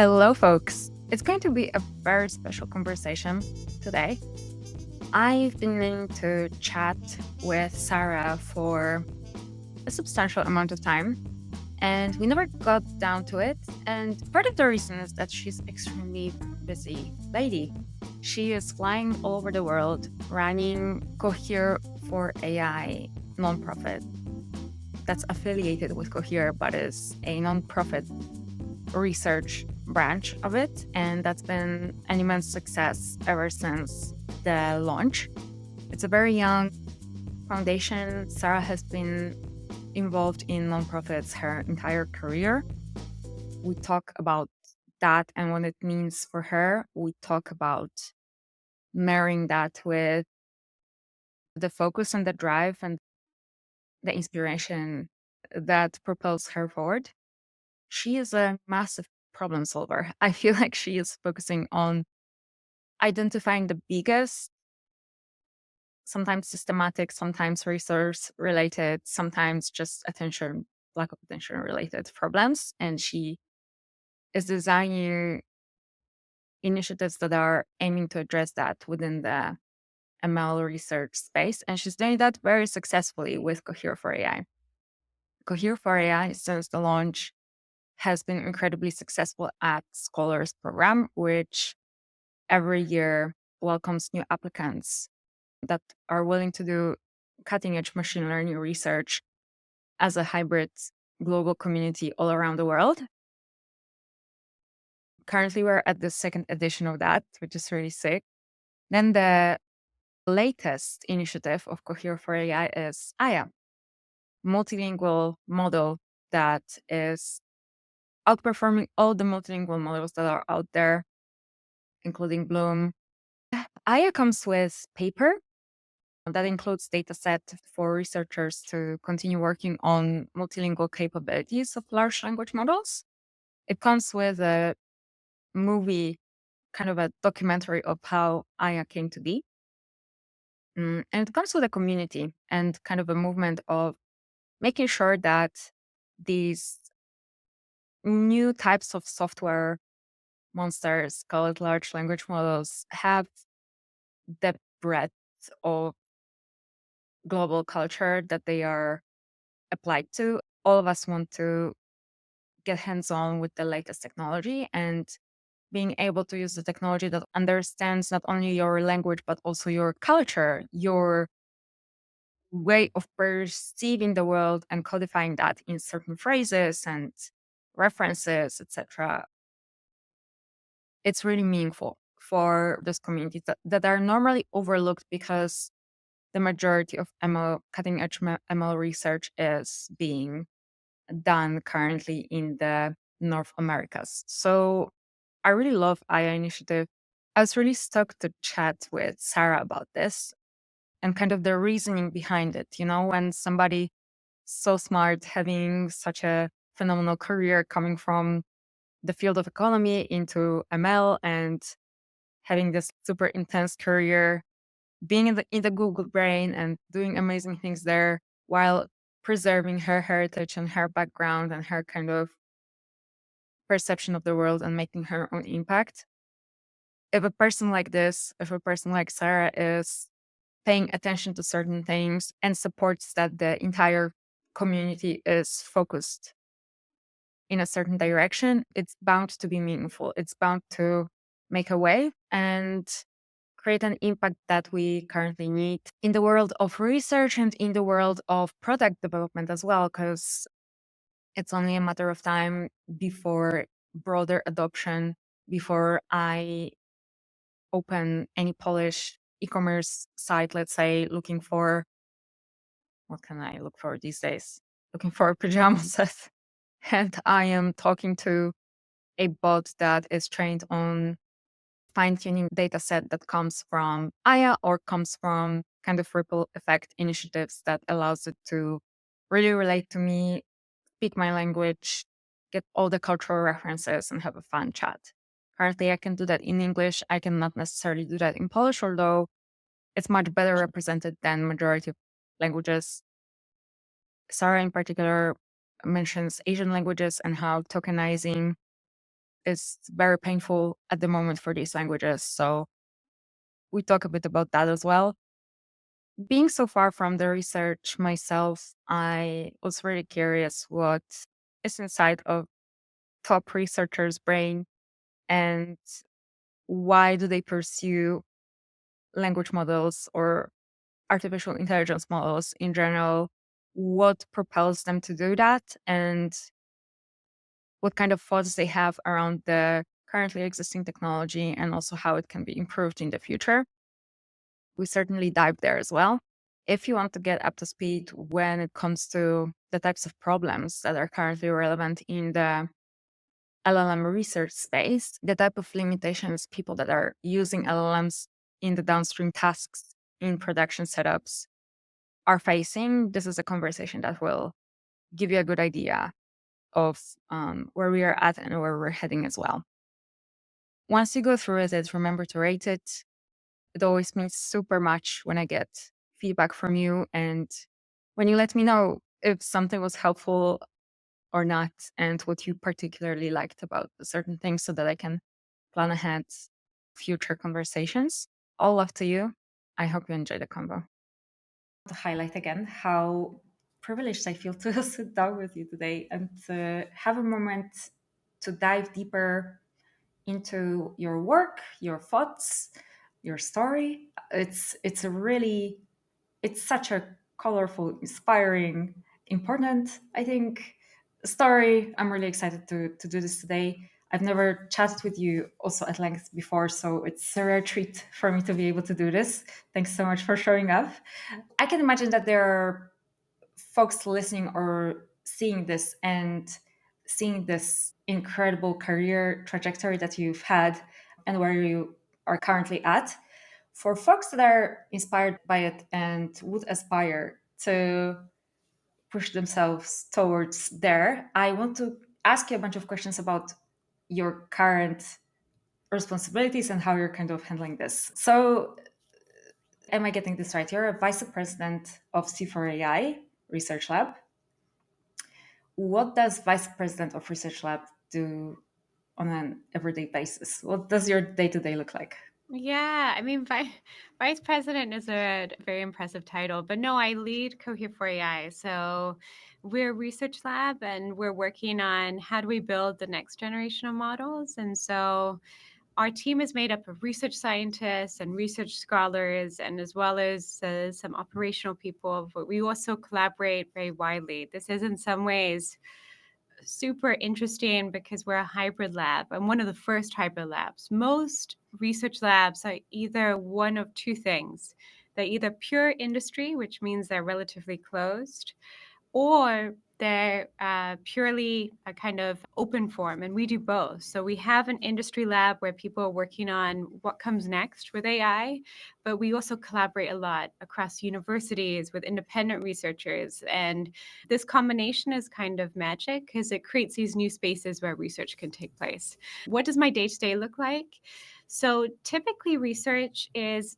Hello, folks. It's going to be a very special conversation today. I've been meaning to chat with Sara for a substantial amount of time, and we never got down to it. And part of the reason is that she's extremely busy lady. She is flying all over the world, running Cohere For AI nonprofit that's affiliated with Cohere, but is a nonprofit research branch of it. And that's been an immense success ever since the launch. It's a very young foundation. Sara has been involved in nonprofits her entire career. We talk about that and what it means for her. We talk about marrying that with the focus and the drive and the inspiration that propels her forward. She is a massive problem solver. I feel like she is focusing on identifying the biggest, sometimes systematic, sometimes resource related, sometimes just attention, lack of attention related problems. And she is designing initiatives that are aiming to address that within the ML research space. And she's doing that very successfully with Cohere for AI. Cohere for AI, since the launch, has been incredibly successful at Scholars Program, which every year welcomes new applicants that are willing to do cutting edge machine learning research as a hybrid global community all around the world. Currently, we're at the second edition of that, which is really sick. Then the latest initiative of Cohere for AI is Aya, multilingual model that is outperforming all the multilingual models that are out there, including Bloom. Aya comes with paper that includes dataset for researchers to continue working on multilingual capabilities of large language models. It comes with a movie, kind of a documentary of how Aya came to be. And it comes with a community and kind of a movement of making sure that these new types of software monsters, called large language models, have the breadth of global culture that they are applied to. All of us want to get hands on with the latest technology and being able to use the technology that understands not only your language, but also your culture, your way of perceiving the world and codifying that in certain phrases and references, etc. It's really meaningful for those communities that are normally overlooked because the majority of ML, cutting edge ML research is being done currently in the North Americas. So I really love Aya initiative. I was really stoked to chat with Sara about this and kind of the reasoning behind it. You know, when somebody so smart, having such a phenomenal career coming from the field of economy into ML and having this super intense career, being in the Google brain and doing amazing things there while preserving her heritage and her background and her kind of perception of the world and making her own impact. If a person like this, if a person like Sara is paying attention to certain things and supports that the entire community is focused in a certain direction, it's bound to be meaningful. It's bound to make a wave and create an impact that we currently need in the world of research and in the world of product development as well, because it's only a matter of time before broader adoption, before I open any Polish e-commerce site, let's say, looking for, what can I look for these days? Looking for a pajama set. And I am talking to a bot that is trained on fine-tuning data set that comes from Aya or comes from kind of ripple effect initiatives that allows it to really relate to me, speak my language, get all the cultural references and have a fun chat. Currently, I can do that in English. I cannot necessarily do that in Polish, although it's much better represented than majority of languages. Sara in particular mentions Asian languages and how tokenizing is very painful at the moment for these languages. So we talk a bit about that as well. Being so far from the research myself, I was really curious what is inside of top researchers' brain and why do they pursue language models or artificial intelligence models in general? What propels them to do that? And what kind of thoughts they have around the currently existing technology and also how it can be improved in the future. We certainly dive there as well. If you want to get up to speed when it comes to the types of problems that are currently relevant in the LLM research space, the type of limitations people that are using LLMs in the downstream tasks in production setups are facing, this is a conversation that will give you a good idea of where we are at and where we're heading as well. Once you go through it, remember to rate it. It always means super much when I get feedback from you and when you let me know if something was helpful or not and what you particularly liked about certain things so that I can plan ahead future conversations. All love to you. I hope you enjoy the convo. To highlight again how privileged I feel to sit down with you today and to have a moment to dive deeper into your work, your thoughts, your story. It's a really it's such a colorful, inspiring, important, I think, story. I'm really excited to do this today. I've never chatted with you also at length before, so it's a rare treat for me to be able to do this. Thanks so much for showing up. I can imagine that there are folks listening or seeing this and seeing this incredible career trajectory that you've had and where you are currently at. For folks that are inspired by it and would aspire to push themselves towards there, I want to ask you a bunch of questions about your current responsibilities and how you're kind of handling this. So, am I getting this right? You're a vice president of C4AI Research Lab. What does vice president of research lab do on an everyday basis? What does your day to day look like? Yeah, I mean, vice president is a very impressive title, but no, I lead Cohere For AI. So we're a research lab and we're working on how do we build the next generation of models. And so our team is made up of research scientists and research scholars, and as well as some operational people, but we also collaborate very widely. This is in some ways super interesting because we're a hybrid lab and one of the first hybrid labs. Most research labs are either one of two things. They're either pure industry, which means they're relatively closed, or they're purely a kind of open form, and we do both. So we have an industry lab where people are working on what comes next with AI, but we also collaborate a lot across universities with independent researchers. And this combination is kind of magic because it creates these new spaces where research can take place. What does my day-to-day look like? So typically research is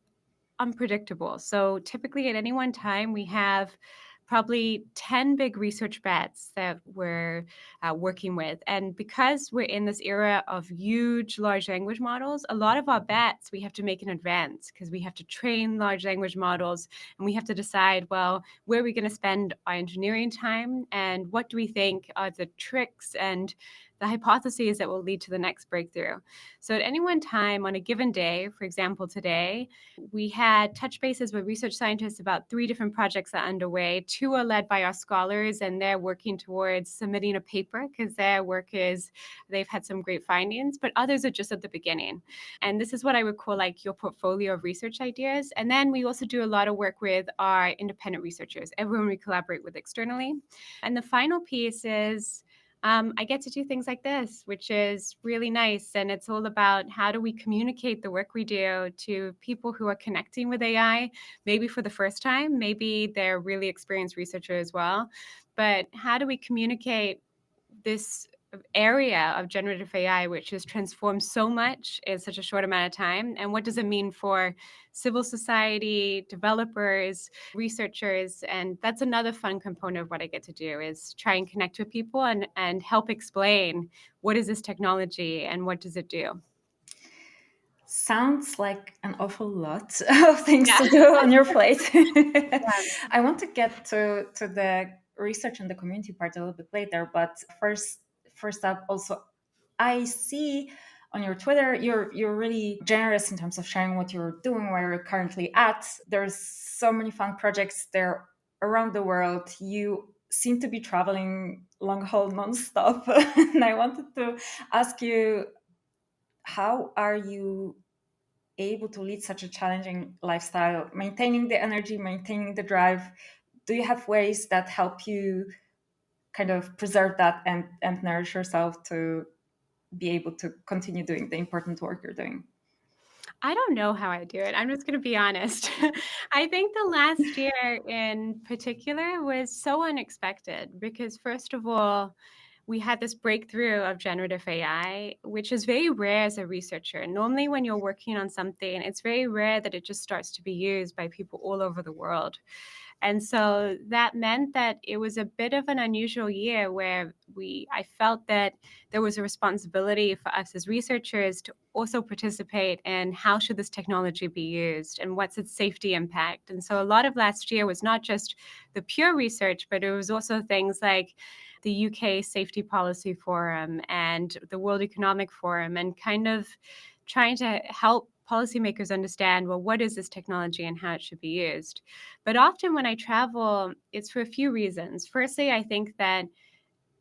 unpredictable. So typically at any one time, we have probably 10 big research bets that we're working with. And because we're in this era of huge large language models, a lot of our bets we have to make in advance because we have to train large language models and we have to decide, well, where are we going to spend our engineering time and what do we think are the tricks and the hypotheses that will lead to the next breakthrough. So at any one time on a given day, for example, today, we had touch bases with research scientists about 3 different projects that are underway. 2 are led by our scholars, and they're working towards submitting a paper because their work is they've had some great findings, but others are just at the beginning. And this is what I would call like your portfolio of research ideas. And then we also do a lot of work with our independent researchers, everyone we collaborate with externally. And the final piece is I get to do things like this, which is really nice. And it's all about how do we communicate the work we do to people who are connecting with AI, maybe for the first time, maybe they're really experienced researchers as well. But how do we communicate this area of generative AI, which has transformed so much in such a short amount of time? And what does it mean for civil society, developers, researchers? And that's another fun component of what I get to do is try and connect with people and help explain what is this technology and what does it do? Sounds like an awful lot of things Yeah. to do on your plate. Yeah. I want to get to the research and the community part a little bit later, but first up, also, I see on your Twitter you're really generous in terms of sharing what you're doing, where you're currently at. There's so many fun projects there around the world. You seem to be traveling long haul nonstop, and I wanted to ask you, how are you able to lead such a challenging lifestyle, maintaining the energy, maintaining the drive? Do you have ways that help you kind of preserve that and nourish yourself to be able to continue doing the important work you're doing? I don't know how I do it. I'm just going to be honest. I think the last year in particular was so unexpected because, first of all, we had this breakthrough of generative AI, which is very rare as a researcher. Normally, when you're working on something, it's very rare that it just starts to be used by people all over the world. And so that meant that it was a bit of an unusual year where I felt that there was a responsibility for us as researchers to also participate in how should this technology be used and what's its safety impact. And so a lot of last year was not just the pure research, but it was also things like the UK Safety Policy Forum and the World Economic Forum, and kind of trying to help policymakers understand, well, what is this technology and how it should be used. But often when I travel, it's for a few reasons. Firstly, I think that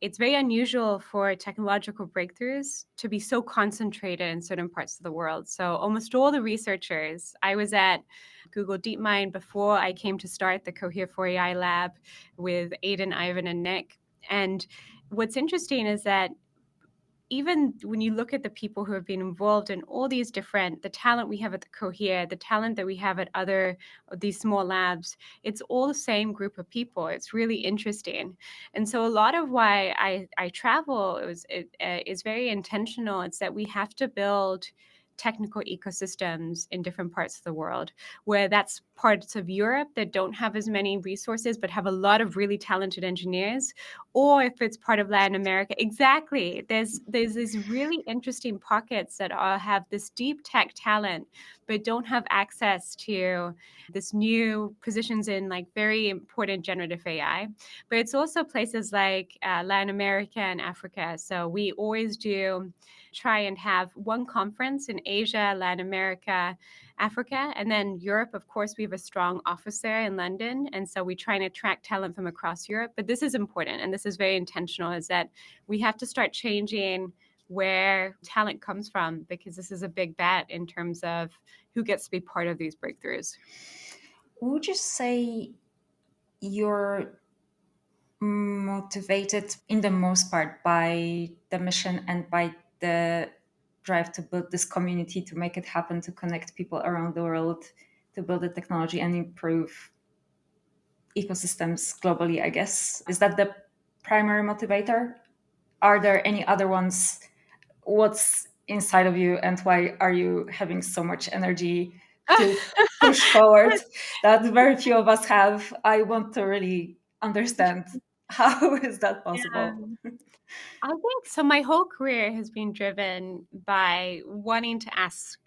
it's very unusual for technological breakthroughs to be so concentrated in certain parts of the world. So almost all the researchers, I was at Google DeepMind before I came to start the Cohere For AI lab with Aiden, Ivan, and Nick. And what's interesting is that even when you look at the people who have been involved in all these different, the talent we have at the Cohere, the talent that we have at other of these small labs, it's all the same group of people. It's really interesting. And so a lot of why I travel is very intentional. It's that we have to build technical ecosystems in different parts of the world, where that's parts of Europe that don't have as many resources but have a lot of really talented engineers, or if it's part of Latin America. Exactly. There's these really interesting pockets that have this deep tech talent, but don't have access to this new positions in like very important generative AI. But it's also places like Latin America and Africa. So we always do try and have one conference in Asia, Latin America, Africa, and then Europe. Of course, we have a strong office there in London, and so we try and attract talent from across Europe. But this is important, and this is very intentional, is that we have to start changing where talent comes from, because this is a big bet in terms of who gets to be part of these breakthroughs. Would you say you're motivated in the most part by the mission and by the drive to build this community, to make it happen, to connect people around the world, to build the technology and improve ecosystems globally, I guess? Is that the primary motivator? Are there any other ones? What's inside of you, and why are you having so much energy to push forward that very few of us have? I want to really understand, how is that Yeah. possible? I think so. My whole career has been driven by wanting to ask,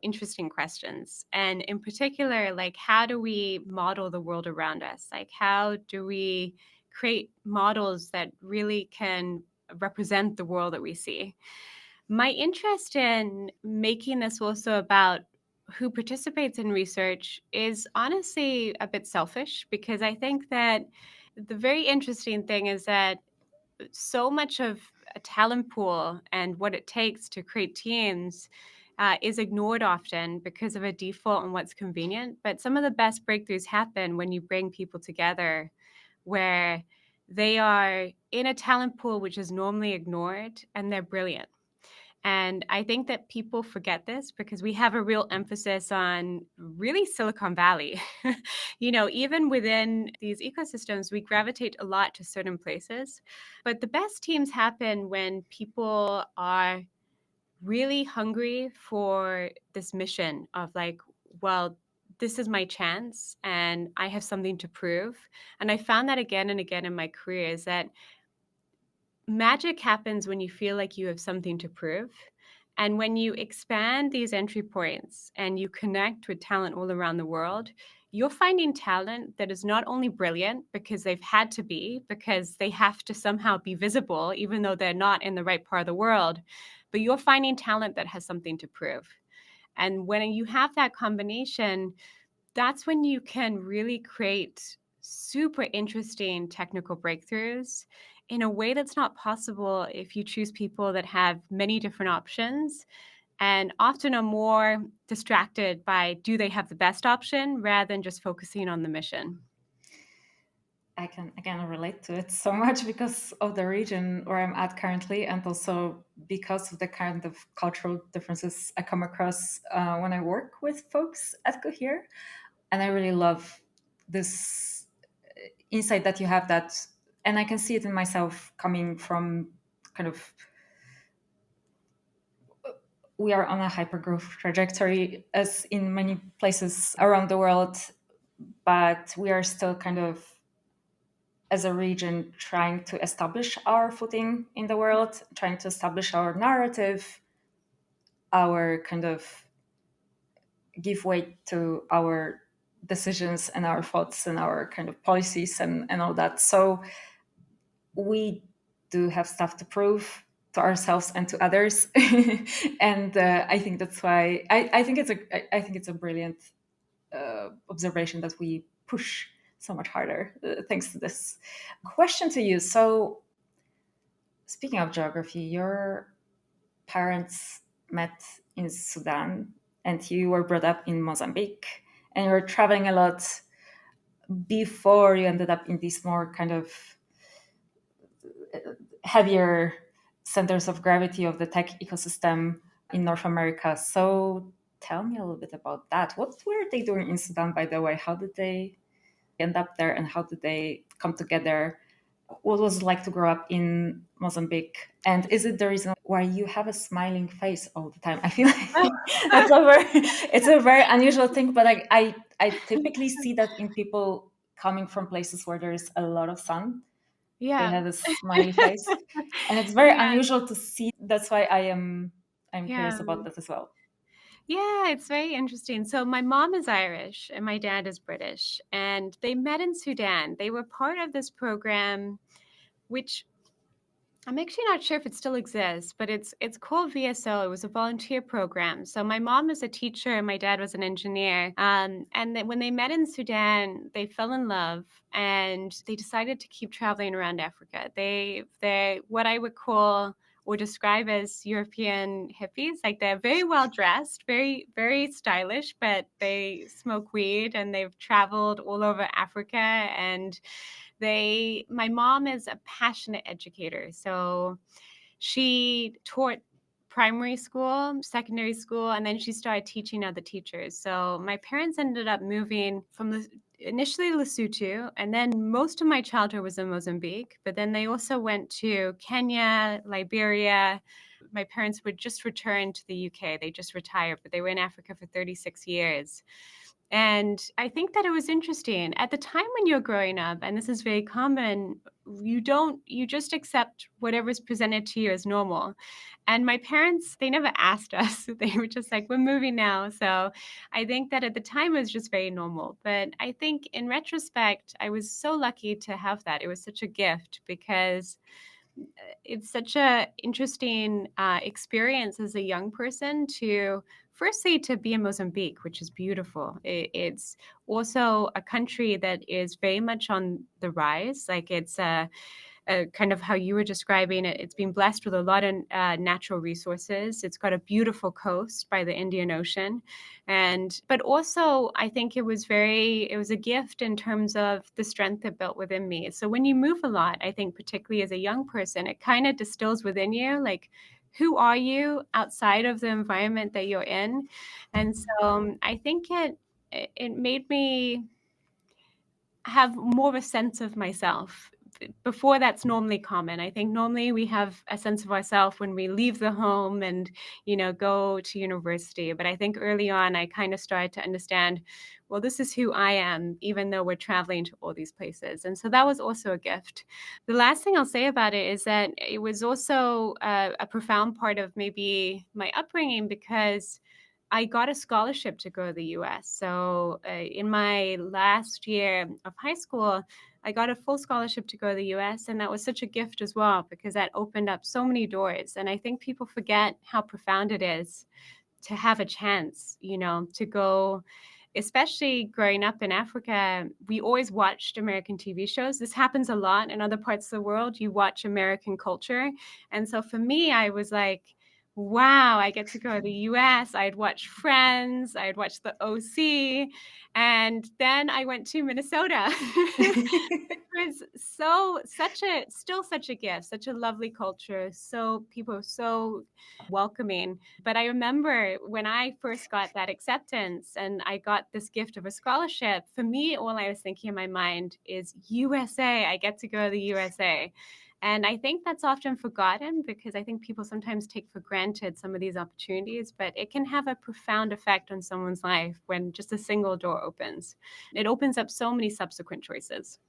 interesting questions. And in particular, like, how do we model the world around us? Like, how do we create models that really can represent the world that we see? My interest in making this also about who participates in research is honestly a bit selfish, because I think that the very interesting thing is that so much of a talent pool and what it takes to create teams is ignored often because of a default on what's convenient. But some of the best breakthroughs happen when you bring people together where they are in a talent pool which is normally ignored and they're brilliant. And I think that people forget this because we have a real emphasis on really Silicon Valley. Even within these ecosystems, we gravitate a lot to certain places. But the best teams happen when people are really hungry for this mission of like, well, this is my chance and I have something to prove. And I found that again and again in my career is that magic happens when you feel like you have something to prove. And when you expand these entry points and you connect with talent all around the world, you're finding talent that is not only brilliant because they've had to be, because they have to somehow be visible, even though they're not in the right part of the world, but you're finding talent that has something to prove. And when you have that combination, that's when you can really create super interesting technical breakthroughs in a way that's not possible if you choose people that have many different options and often are more distracted by do they have the best option rather than just focusing on the mission. I can again relate to it so much because of the region where I'm at currently, and also because of the kind of cultural differences I come across when I work with folks at Cohere. And I really love this insight that you have, that, and I can see it in myself coming from kind of, we are on a hyper growth trajectory as in many places around the world, but we are still kind of as a region trying to establish our footing in the world, trying to establish our narrative, our kind of give weight to our decisions and our thoughts and our kind of policies and all that. So we do have stuff to prove to ourselves and to others. And I think that's why I think it's a brilliant observation that we push so much harder thanks to this. Question to you. So speaking of geography, your parents met in Sudan and you were brought up in Mozambique and you were traveling a lot before you ended up in these more kind of heavier centers of gravity of the tech ecosystem in North America. So tell me a little bit about that. What were they doing in Sudan, by the way? How did they end up there and how did they come together? What was it like to grow up in Mozambique? And is it the reason why you have a smiling face all the time? I feel like that's a very, it's a very unusual thing, but I typically see that in people coming from places where there is a lot of sun. They Yeah. have a smiley face, and it's very Yeah. unusual to see. That's why I'm curious Yeah. about that as well. Yeah, it's very interesting. So my mom is Irish and my dad is British, and they met in Sudan. They were part of this program, which I'm actually not sure if it still exists, but it's called VSO. It was a volunteer program. So my mom is a teacher and my dad was an engineer. And then when they met in Sudan, they fell in love and they decided to keep traveling around Africa. They what I would call or describe as European hippies. Like they're very well dressed, very very stylish, but they smoke weed and they've traveled all over Africa and my mom is a passionate educator. So she taught primary school, secondary school, and then she started teaching other teachers. So my parents ended up moving from initially Lesotho, and then most of my childhood was in Mozambique. But then they also went to Kenya, Liberia. My parents would just return to the UK. They just retired, but they were in Africa for 36 years. And I think that it was interesting. At the time when you're growing up, and this is very common, you just accept whatever's presented to you as normal. And my parents, they never asked us. They were just like, we're moving now. So I think that at the time it was just very normal. But I think in retrospect, I was so lucky to have that. It was such a gift because it's such a interesting experience as a young person to firstly to be in Mozambique, which is beautiful. It's also a country that is very much on the rise. Like it's kind of how you were describing it. It's been blessed with a lot of natural resources. It's got a beautiful coast by the Indian Ocean, but also I think it was a gift in terms of the strength it built within me. So when you move a lot, I think particularly as a young person, it kind of distills within you like who are you outside of the environment that you're in? And so I think it made me have more of a sense of myself. Before that's normally common. I think normally we have a sense of ourselves when we leave the home and, go to university. But I think early on, I kind of started to understand, well, this is who I am, even though we're traveling to all these places. And so that was also a gift. The last thing I'll say about it is that it was also a profound part of maybe my upbringing because I got a scholarship to go to the US. So in my last year of high school, I got a full scholarship to go to the US. And that was such a gift as well because that opened up so many doors. And I think people forget how profound it is to have a chance, to go, especially growing up in Africa, we always watched American TV shows. This happens a lot in other parts of the world. You watch American culture. And so for me, I was like, wow, I get to go to the US. I'd watch Friends, I'd watch the OC, and then I went to Minnesota. Was still such a gift, such a lovely culture. So people are so welcoming. But I remember when I first got that acceptance and I got this gift of a scholarship, for me, all I was thinking in my mind is USA. I get to go to the USA. And I think that's often forgotten because I think people sometimes take for granted some of these opportunities, but it can have a profound effect on someone's life when just a single door opens. It opens up so many subsequent choices.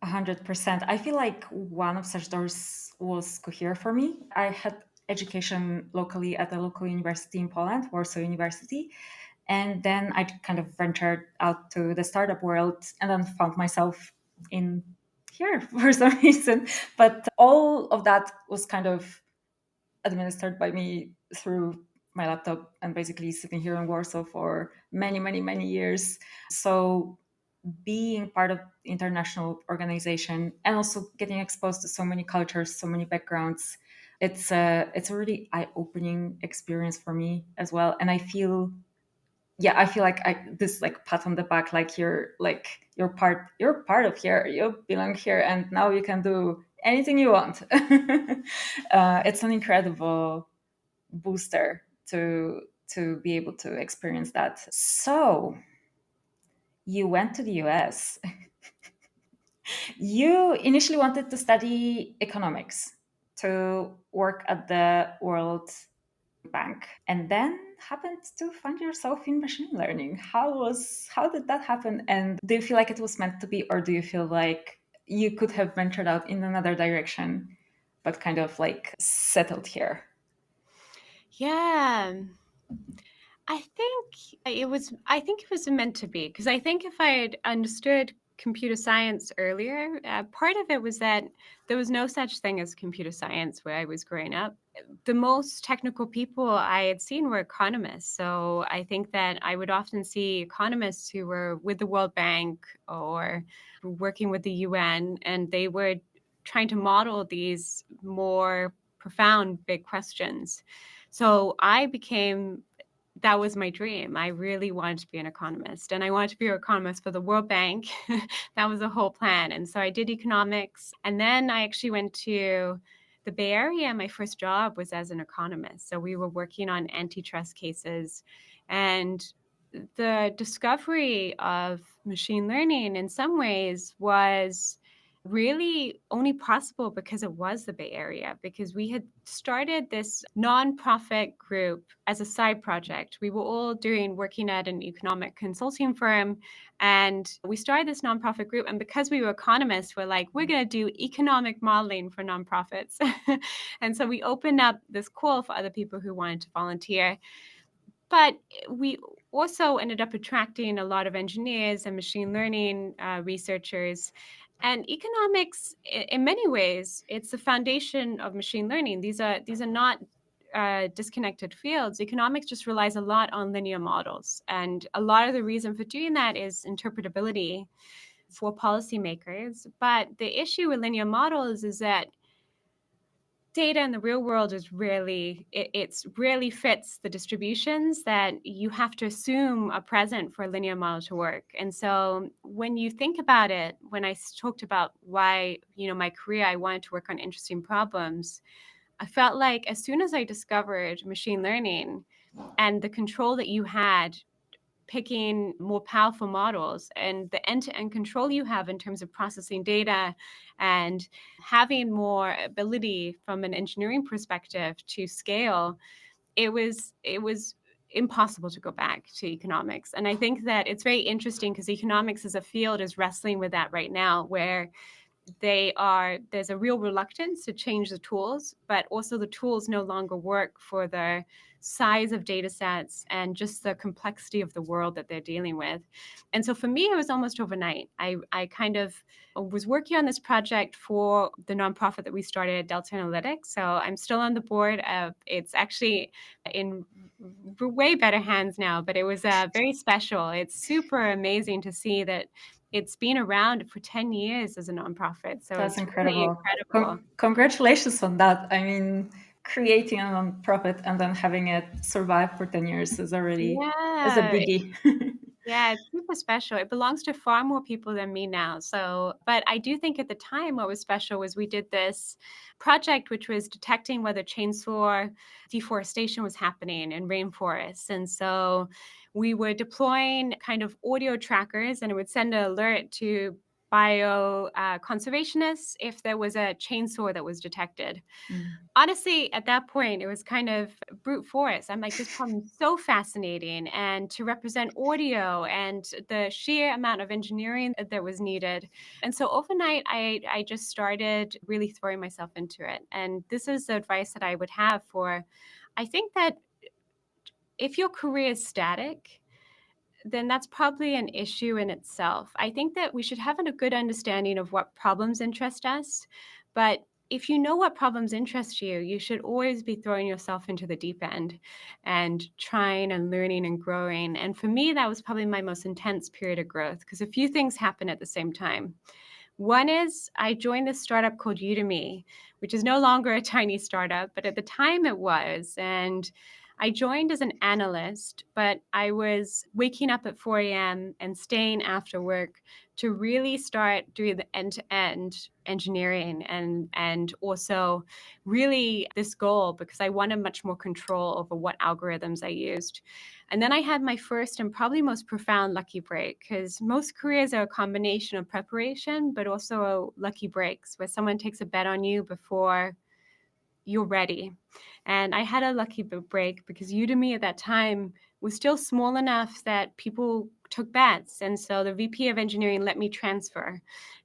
100%. I feel like one of such doors was Cohere for me. I had education locally at a local university in Poland, Warsaw University. And then I kind of ventured out to the startup world and then found myself in here for some reason. But all of that was kind of administered by me through my laptop and basically sitting here in Warsaw for many, many, many years. So being part of international organization and also getting exposed to so many cultures, so many backgrounds, it's a really eye-opening experience for me as well. And I feel like this like pat on the back, like you're part of here, you belong here, and now you can do anything you want. It's an incredible booster to be able to experience that. So you went to the US. You initially wanted to study economics to work at the World Bank, and then happened to find yourself in machine learning. How did that happen? And do you feel like it was meant to be, or do you feel like you could have ventured out in another direction, but kind of like settled here? Yeah. I think it was meant to be because I think if I had understood computer science earlier, part of it was that there was no such thing as computer science where I was growing up. The most technical people I had seen were economists. So I think that I would often see economists who were with the World Bank or working with the UN, and they were trying to model these more profound big questions. So I became that was my dream. I really wanted to be an economist, and I wanted to be an economist for the World Bank. That was the whole plan. And so I did economics, and then I actually went to the Bay Area. My first job was as an economist. So we were working on antitrust cases, and the discovery of machine learning in some ways was really only possible because it was the Bay Area, because we had started this nonprofit group as a side project. We were all working at an economic consulting firm, and we started this nonprofit group. And because we were economists, we're like, we're going to do economic modeling for nonprofits. And so we opened up this call for other people who wanted to volunteer. But we also ended up attracting a lot of engineers and machine learning researchers. And economics, in many ways, it's the foundation of machine learning. These are not disconnected fields. Economics just relies a lot on linear models, and a lot of the reason for doing that is interpretability for policymakers. But the issue with linear models is that data in the real world is it's rarely fits the distributions that you have to assume are present for a linear model to work. And so when you think about it, when I talked about why, my career, I wanted to work on interesting problems, I felt like as soon as I discovered machine learning and the control that you had picking more powerful models and the end-to-end control you have in terms of processing data and having more ability from an engineering perspective to scale, it was impossible to go back to economics. And I think that it's very interesting because economics as a field is wrestling with that right now, where there's a real reluctance to change the tools, but also the tools no longer work for the size of data sets and just the complexity of the world that they're dealing with. And so for me, it was almost overnight. I kind of was working on this project for the nonprofit that we started, Delta Analytics. So I'm still on the board of, it's actually in way better hands now, but it was very special. It's super amazing to see that it's been around for 10 years as a nonprofit. So That's it's really incredible. incredible. Congratulations on that. I mean, creating a nonprofit and then having it survive for 10 years is a Yeah. biggie. Yeah, it's super special. It belongs to far more people than me now. So, but I do think at the time what was special was we did this project, which was detecting whether chainsaw deforestation was happening in rainforests. And so we were deploying kind of audio trackers, and it would send an alert to bio conservationists if there was a chainsaw that was detected. Mm. Honestly, at that point, it was kind of brute force. I'm like, this problem is so fascinating. And to represent audio and the sheer amount of engineering that was needed. And so overnight, I just started really throwing myself into it. And this is the advice that I would have for, I think that if your career is static, then that's probably an issue in itself. I think that we should have a good understanding of what problems interest us, but if you know what problems interest you, you should always be throwing yourself into the deep end and trying and learning and growing. And for me, that was probably my most intense period of growth because a few things happened at the same time. One is I joined this startup called Udemy, which is no longer a tiny startup, but at the time it was. And I joined as an analyst, but I was waking up at 4 a.m. and staying after work to really start doing the end-to-end engineering and also really this goal because I wanted much more control over what algorithms I used. And then I had my first and probably most profound lucky break because most careers are a combination of preparation, but also lucky breaks where someone takes a bet on you before you're ready. And I had a lucky break because Udemy at that time was still small enough that people took bets. And so the VP of engineering let me transfer.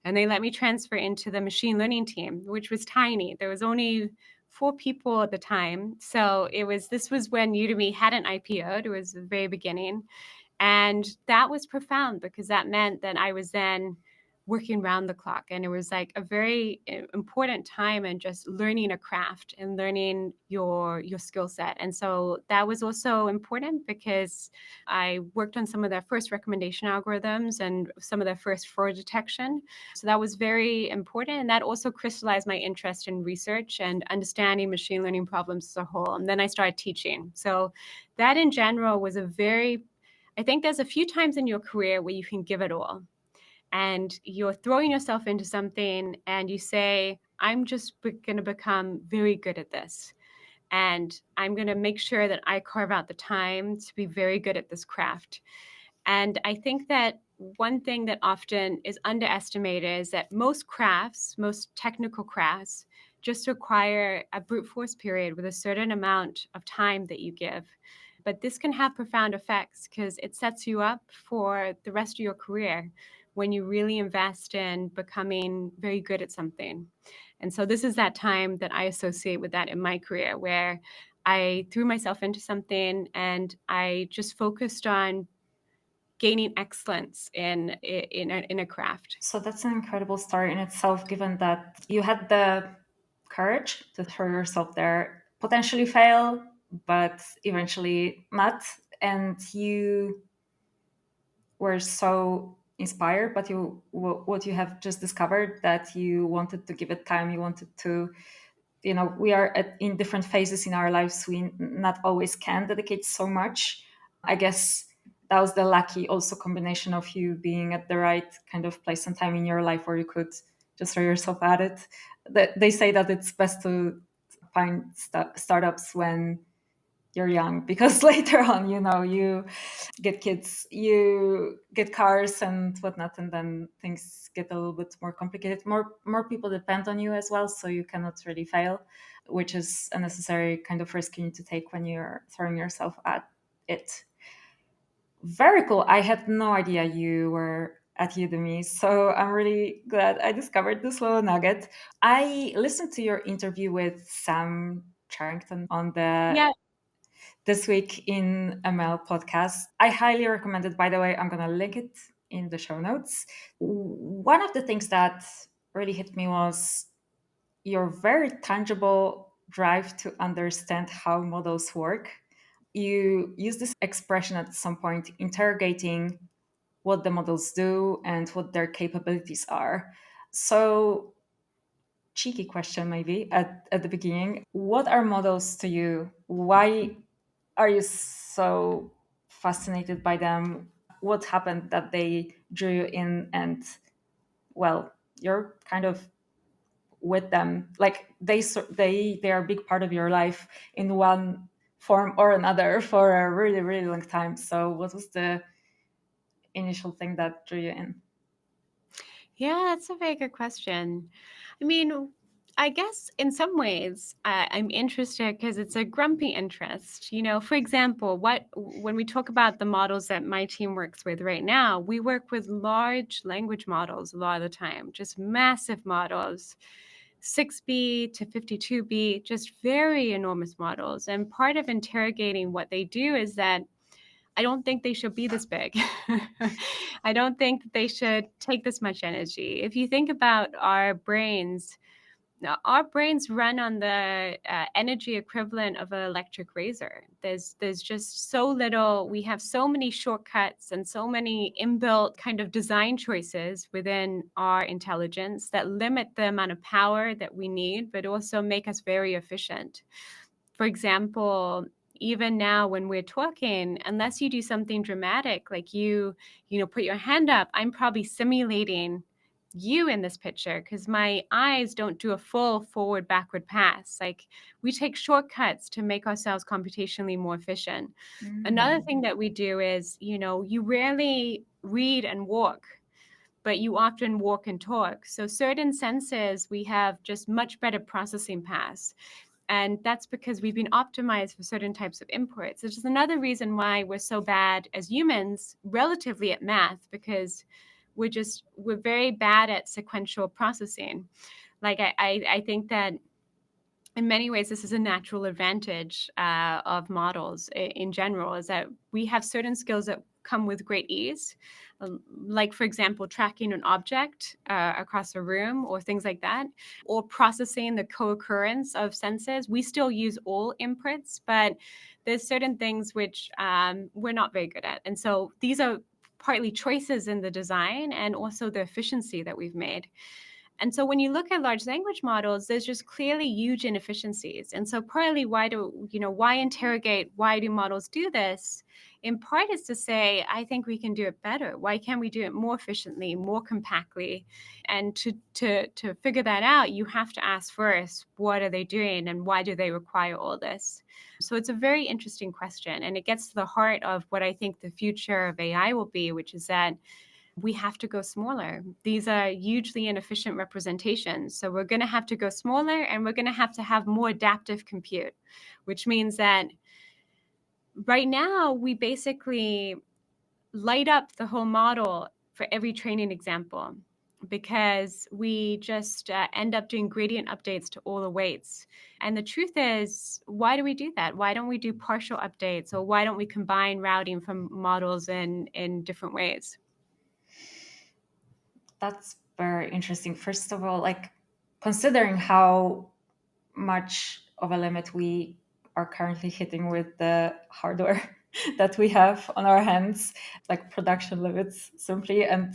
And they let me transfer into the machine learning team, which was tiny. There was only 4 people at the time. So this was when Udemy hadn't IPO'd. It was the very beginning. And that was profound because that meant that I was then working round the clock. And it was like a very important time in just learning a craft and learning your skill set. And so that was also important because I worked on some of their first recommendation algorithms and some of their first fraud detection. So that was very important. And that also crystallized my interest in research and understanding machine learning problems as a whole. And then I started teaching. So that in general was a very I think there's a few times in your career where you can give it all and you're throwing yourself into something and you say, I'm just going to become very good at this. And I'm going to make sure that I carve out the time to be very good at this craft. And I think that one thing that often is underestimated is that most crafts, most technical crafts, just require a brute force period with a certain amount of time that you give. But this can have profound effects because it sets you up for the rest of your career when you really invest in becoming very good at something. And so this is that time that I associate with that in my career where I threw myself into something and I just focused on gaining excellence in a craft. So that's an incredible story in itself, given that you had the courage to throw yourself there, potentially fail, but eventually not. And you were so inspired, but what you have just discovered that you wanted to give it time, you wanted to, we are in different phases in our lives. We not always can dedicate so much. I guess that was the lucky also combination of you being at the right kind of place and time in your life where you could just throw yourself at it. They say that it's best to find startups when you're young, because later on, you get kids, you get cars and whatnot, and then things get a little bit more complicated. More people depend on you as well, so you cannot really fail, which is a necessary kind of risk you need to take when you're throwing yourself at it. Very cool. I had no idea you were at Udemy, so I'm really glad I discovered this little nugget. I listened to your interview with Sam Charrington on the Yeah. This Week in ML podcast. I highly recommend it. By the way, I'm going to link it in the show notes. One of the things that really hit me was your very tangible drive to understand how models work. You use this expression at some point, interrogating what the models do and what their capabilities are. So, cheeky question maybe at the beginning. What are models to you? Why are you so fascinated by them? What happened that they drew you in, and well, you're kind of with them, like they are a big part of your life in one form or another for a really, really long time. So what was the initial thing that drew you in? Yeah, that's a very good question. I mean, I guess in some ways I'm interested because it's a grumpy interest. For example, when we talk about the models that my team works with right now, we work with large language models a lot of the time, just massive models, 6B to 52B, just very enormous models. And part of interrogating what they do is that I don't think they should be this big. I don't think that they should take this much energy. If you think about our brains, now, our brains run on the energy equivalent of an electric razor. There's just so little. We have so many shortcuts and so many inbuilt kind of design choices within our intelligence that limit the amount of power that we need, but also make us very efficient. For example, even now when we're talking, unless you do something dramatic, like put your hand up, I'm probably simulating you in this picture because my eyes don't do a full forward backward pass. Like, we take shortcuts to make ourselves computationally more efficient. Another thing that we do is, you rarely read and walk, but you often walk and talk. So certain senses, we have just much better processing paths. And that's because we've been optimized for certain types of inputs. Which is another reason why we're so bad as humans relatively at math, because we're very bad at sequential processing. Like, I think that in many ways, this is a natural advantage of models in general, is that we have certain skills that come with great ease. Like, for example, tracking an object across a room or things like that, or processing the co-occurrence of senses. We still use all inputs, but there's certain things which we're not very good at. And so these are partly choices in the design and also the efficiency that we've made. And so when you look at large language models, there's just clearly huge inefficiencies. And so partly why interrogate, why do models do this? In part is to say, I think we can do it better. Why can't we do it more efficiently, more compactly? And to figure that out, you have to ask first, what are they doing and why do they require all this? So it's a very interesting question. And it gets to the heart of what I think the future of AI will be, which is that we have to go smaller. These are hugely inefficient representations. So we're going to have to go smaller, and we're going to have more adaptive compute, which means that right now we basically light up the whole model for every training example, because we just end up doing gradient updates to all the weights. And the truth is, why do we do that? Why don't we do partial updates, or why don't we combine routing from models in different ways? That's very interesting. First of all, like, considering how much of a limit we are currently hitting with the hardware that we have on our hands, like production limits simply, and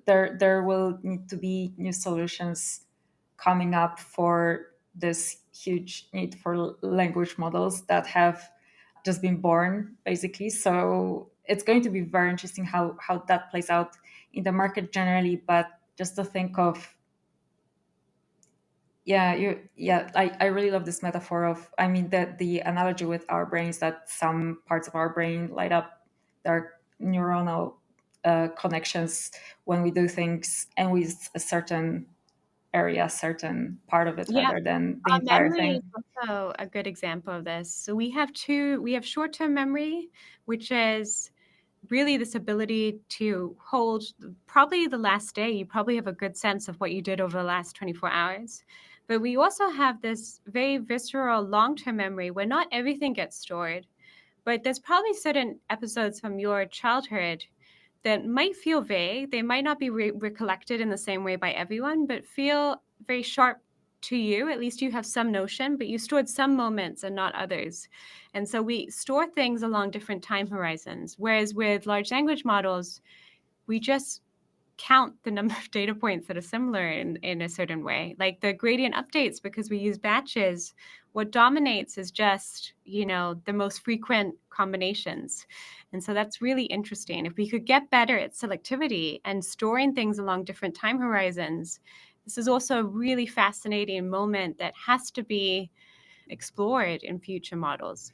there will need to be new solutions coming up for this huge need for language models that have just been born, basically. So it's going to be very interesting how that plays out in the market generally. But just to think of Yeah, I really love this metaphor of, I mean, the analogy with our brains, that some parts of our brain light up their neuronal connections when we do things, and with a certain area, certain part of it, Yeah, rather than the our entire memory is thing. also a good example of this. So we have short-term memory, which is really this ability to hold probably the last day. You probably have a good sense of what you did over the last 24 hours. But we also have this very visceral long-term memory where not everything gets stored. But there's probably certain episodes from your childhood that might feel vague. They might not be recollected in the same way by everyone, but feel very sharp to you. At least you have some notion, but you stored some moments and not others. And so we store things along different time horizons. Whereas with large language models, we just count the number of data points that are similar in a certain way, like the gradient updates, because we use batches. What dominates is just, the most frequent combinations. And so that's really interesting. If we could get better at selectivity and storing things along different time horizons, this is also a really fascinating moment that has to be explored in future models.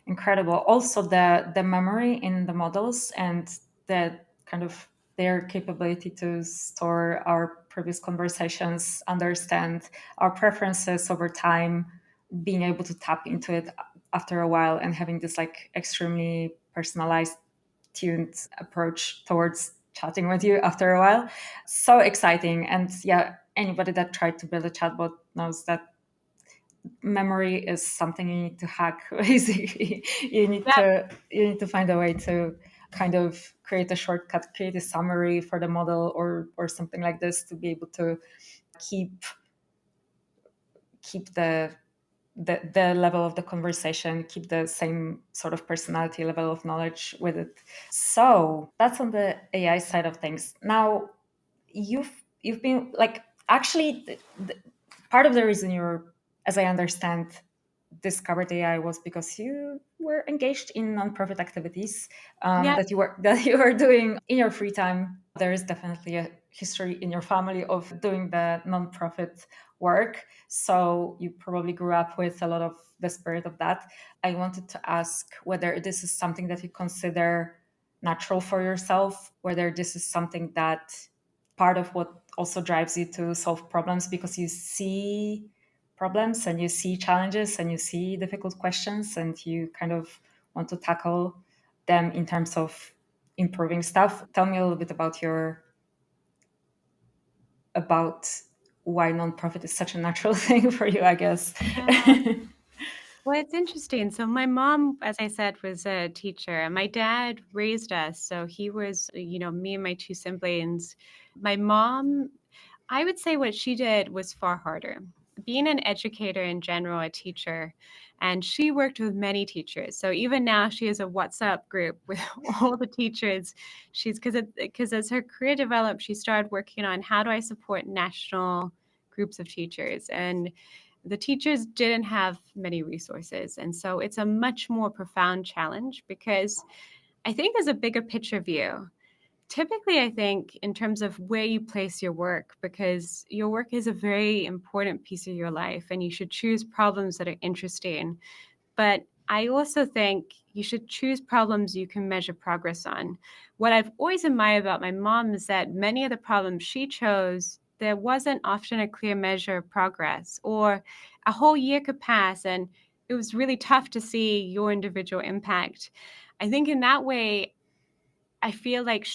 Incredible. Also, the memory in the models, and the kind of their capability to store our previous conversations, understand our preferences over time, being able to tap into it after a while, and having this like extremely personalized, tuned approach towards chatting with you after a while. So exciting. And yeah, anybody that tried to build a chatbot knows that memory is something you need to hack. Basically, Yeah, you need to find a way to kind of create a shortcut, create a summary for the model, or something like this, to be able to keep keep the level of the conversation, keep the same sort of personality level of knowledge with it. So that's on the AI side of things. Now, you've been like, actually, part of the reason you're, as I understand, discovered AI was because you were engaged in nonprofit activities, yeah. that you were doing in your free time. There is definitely a history in your family of doing the nonprofit work, so you probably grew up with a lot of the spirit of that. I wanted to ask whether this is something that you consider natural for yourself, whether this is something that part of what also drives you to solve problems, because you see problems and you see challenges and you see difficult questions, and you kind of want to tackle them in terms of improving stuff. Tell me a little bit about why nonprofit is such a natural thing for you, I guess. Yeah. Well, it's interesting. So my mom, as I said, was a teacher, and my dad raised us. So he was, me and my two siblings. My mom, I would say what she did was far harder. Being an educator in general, a teacher, and she worked with many teachers. So even now, she has a WhatsApp group with all the teachers. She's because as her career developed, she started working on how do I support national groups of teachers, and the teachers didn't have many resources. And so it's a much more profound challenge because I think there's a bigger picture view. Typically, I think in terms of where you place your work, because your work is a very important piece of your life and you should choose problems that are interesting. But I also think you should choose problems you can measure progress on. What I've always admired about my mom is that many of the problems she chose, there wasn't often a clear measure of progress, or a whole year could pass and it was really tough to see your individual impact. I think in that way, I feel like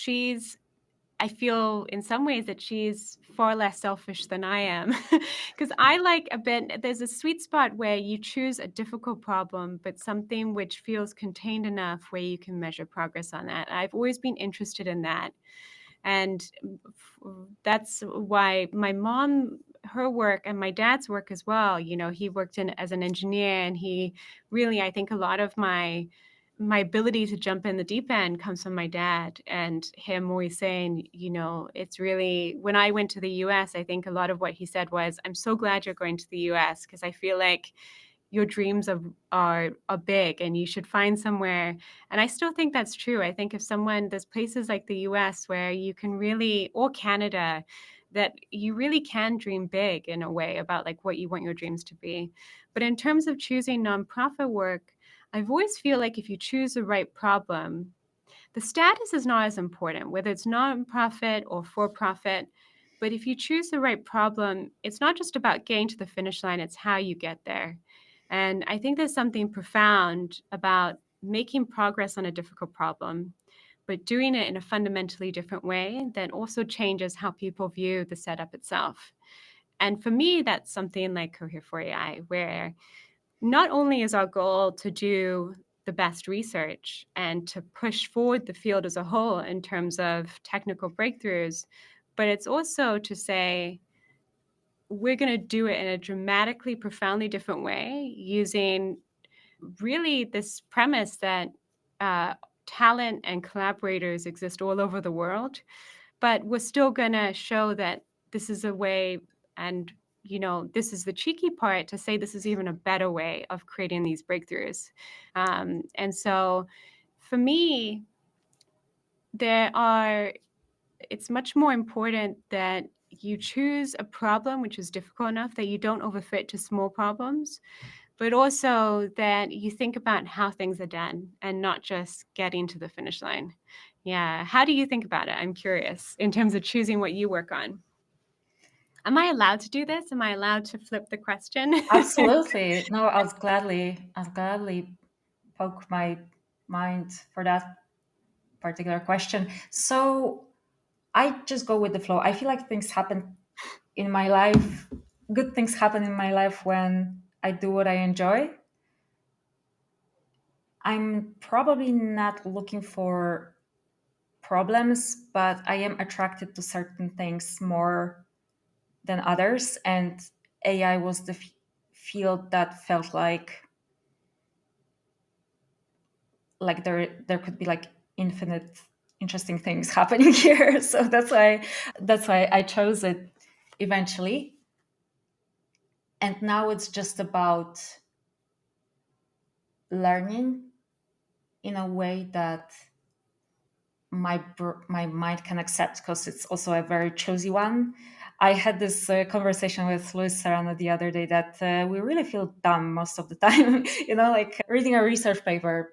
I feel in some ways that she's far less selfish than I am. Because I like a bit, there's a sweet spot where you choose a difficult problem, but something which feels contained enough where you can measure progress on that. I've always been interested in that. And that's why my mom, her work, and my dad's work as well, he worked in as an engineer, and he really, I think a lot of my ability to jump in the deep end comes from my dad, and him always saying, it's really, when I went to the US, I think a lot of what he said was, I'm so glad you're going to the US because I feel like your dreams are big and you should find somewhere. And I still think that's true. I think if someone, there's places like the US where you can really, or Canada, that you really can dream big in a way about like what you want your dreams to be. But in terms of choosing nonprofit work, I've always feel like if you choose the right problem, the status is not as important, whether it's nonprofit or for profit. But if you choose the right problem, it's not just about getting to the finish line, it's how you get there. And I think there's something profound about making progress on a difficult problem, but doing it in a fundamentally different way that also changes how people view the setup itself. And for me, that's something like Cohere for AI, where not only is our goal to do the best research and to push forward the field as a whole in terms of technical breakthroughs, but it's also to say we're going to do it in a dramatically, profoundly different way using really this premise that uh, talent and collaborators exist all over the world, but we're still going to show that this is a way, and this is the cheeky part to say this is even a better way of creating these breakthroughs. And so for me, there are it's much more important that you choose a problem which is difficult enough that you don't overfit to small problems, but also that you think about how things are done and not just getting to the finish line. Yeah. How do you think about it? I'm curious in terms of choosing what you work on. Am I allowed to do this? Am I allowed to flip the question? Absolutely. No, I'll gladly poke my mind for that particular question. So I just go with the flow. I feel like things happen in my life. Good things happen in my life when I do what I enjoy. I'm probably not looking for problems, but I am attracted to certain things more than others. And AI was the field that felt like there could be like infinite interesting things happening here. So that's why I chose it eventually. And now it's just about learning in a way that my mind can accept, because it's also a very choosy one. I had this conversation with Luis Serrano the other day that we really feel dumb most of the time. Like reading a research paper,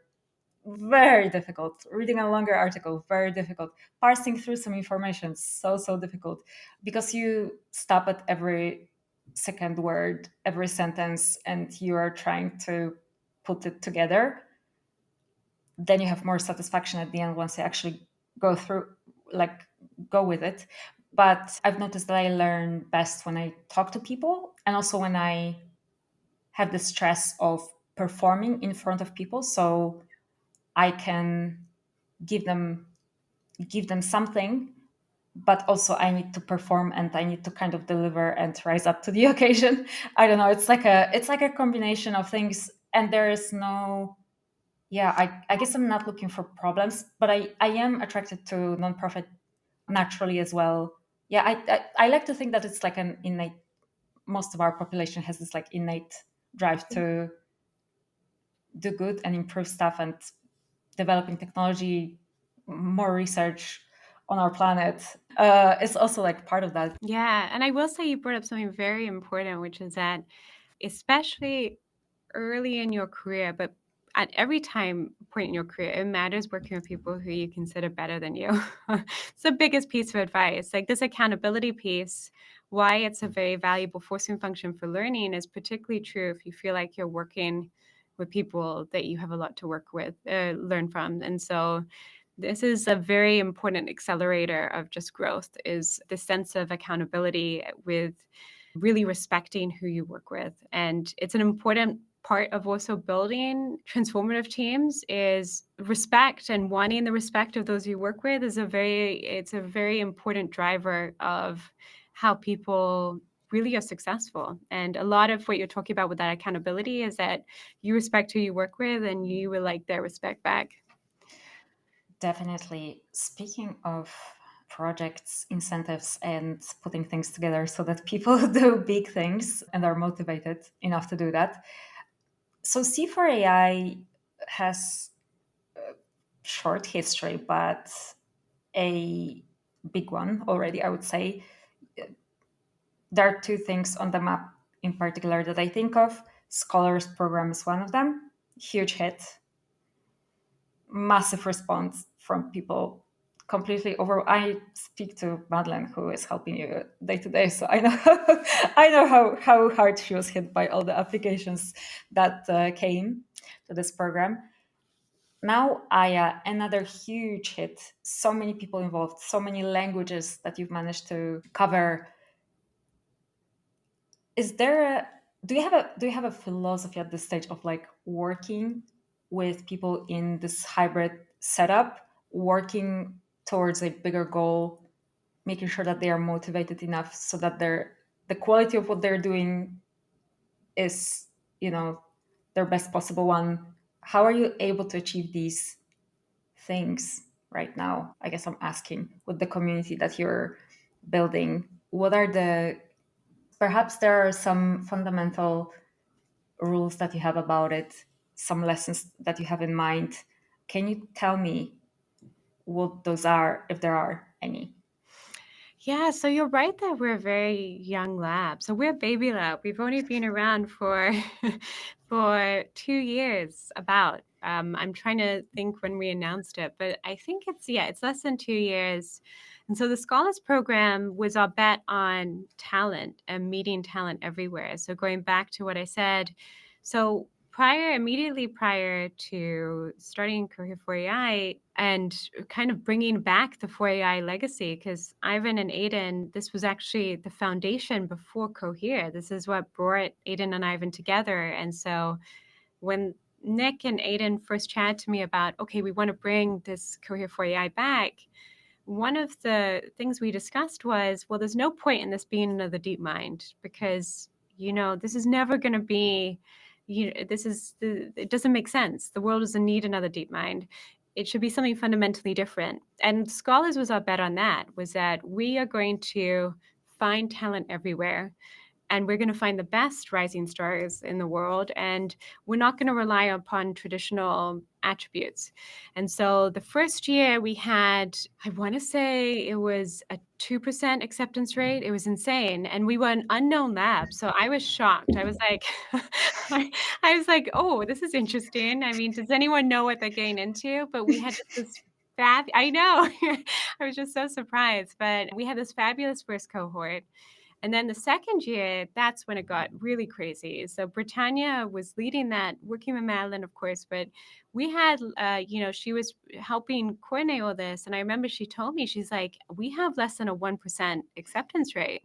very difficult. Reading a longer article, very difficult. Parsing through some information, so difficult, because you stop at every second word, every sentence, and you are trying to put it together. Then you have more satisfaction at the end once you actually go through, like, go with it. But I've noticed that I learn best when I talk to people, and also when I have the stress of performing in front of people, so I can give them give them something, but also I need to perform and I need to kind of deliver and rise up to the occasion. I don't know, it's like a combination of things, and there is no, yeah, I guess I'm not looking for problems, but I am attracted to nonprofit naturally as well. Yeah, I like to think that it's like an innate, most of our population has this like innate drive to do good and improve stuff and developing technology, more research on our planet. It's also like part of that. Yeah. And I will say you brought up something very important, which is that especially early in your career, but at every time point in your career, it matters working with people who you consider better than you. It's the biggest piece of advice. Like this accountability piece, why it's a very valuable forcing function for learning is particularly true if you feel like you're working with people that you have a lot to work with, learn from. And so this is a very important accelerator of just growth is the sense of accountability with really respecting who you work with. And it's an important part of also building transformative teams is respect, and wanting the respect of those you work with is it's a very important driver of how people really are successful. And a lot of what you're talking about with that accountability is that you respect who you work with and you will like their respect back. Definitely. Speaking of projects, incentives, and putting things together so that people do big things and are motivated enough to do that. So C4AI has short history, but a big one already, I would say. there are two things on the map in particular that I think of. Scholars program is one of them. Huge hit, massive response from people. Completely over. I speak to Madeline, who is helping you day to day, so I know I know how hard she was hit by all the applications that came to this program. Now Aya, another huge hit. So many people involved, so many languages that you've managed to cover. Is there a do you have a philosophy at this stage of like working with people in this hybrid setup, working towards a bigger goal, making sure that they are motivated enough so that the quality of what they're doing is, you know, their best possible one? How are you able to achieve these things right now? I guess I'm asking with the community that you're building. What are the perhaps there are some fundamental rules that you have about it, some lessons that you have in mind. Can you tell me what those are, if there are any? Yeah, so you're right that we're a very young lab. So we're a baby lab. We've only been around for for 2 years about. I'm trying to think when we announced it, but I think it's less than 2 years. And so the Scholars Program was our bet on talent and meeting talent everywhere. So going back to what I said, so immediately prior to starting Cohere for AI and kind of bringing back the for AI legacy, because Ivan and Aiden, this was actually the foundation before Cohere. This is what brought Aiden and Ivan together. And so when Nick and Aiden first chatted to me about, okay, we want to bring this Cohere for AI back, one of the things we discussed was, well, there's no point in this being another DeepMind because, this is never going to be, it doesn't make sense. The world doesn't need another DeepMind. It should be something fundamentally different. And Scholars was our bet on that, was that we are going to find talent everywhere and we're going to find the best rising stars in the world, and we're not going to rely upon traditional attributes. And so the first year we had, I want to say it was a 2% acceptance rate. It was insane. And we were an unknown lab. So I was shocked. I was like, I was like, oh, this is interesting. I mean, does anyone know what they're getting into? But we had just this I know. I was just so surprised. But we had this fabulous first cohort. And then the second year, that's when it got really crazy. So Britannia was leading that, working with Madeline, of course, but we had, she was helping coordinate all this. And I remember she told me, she's like, we have less than a 1% acceptance rate.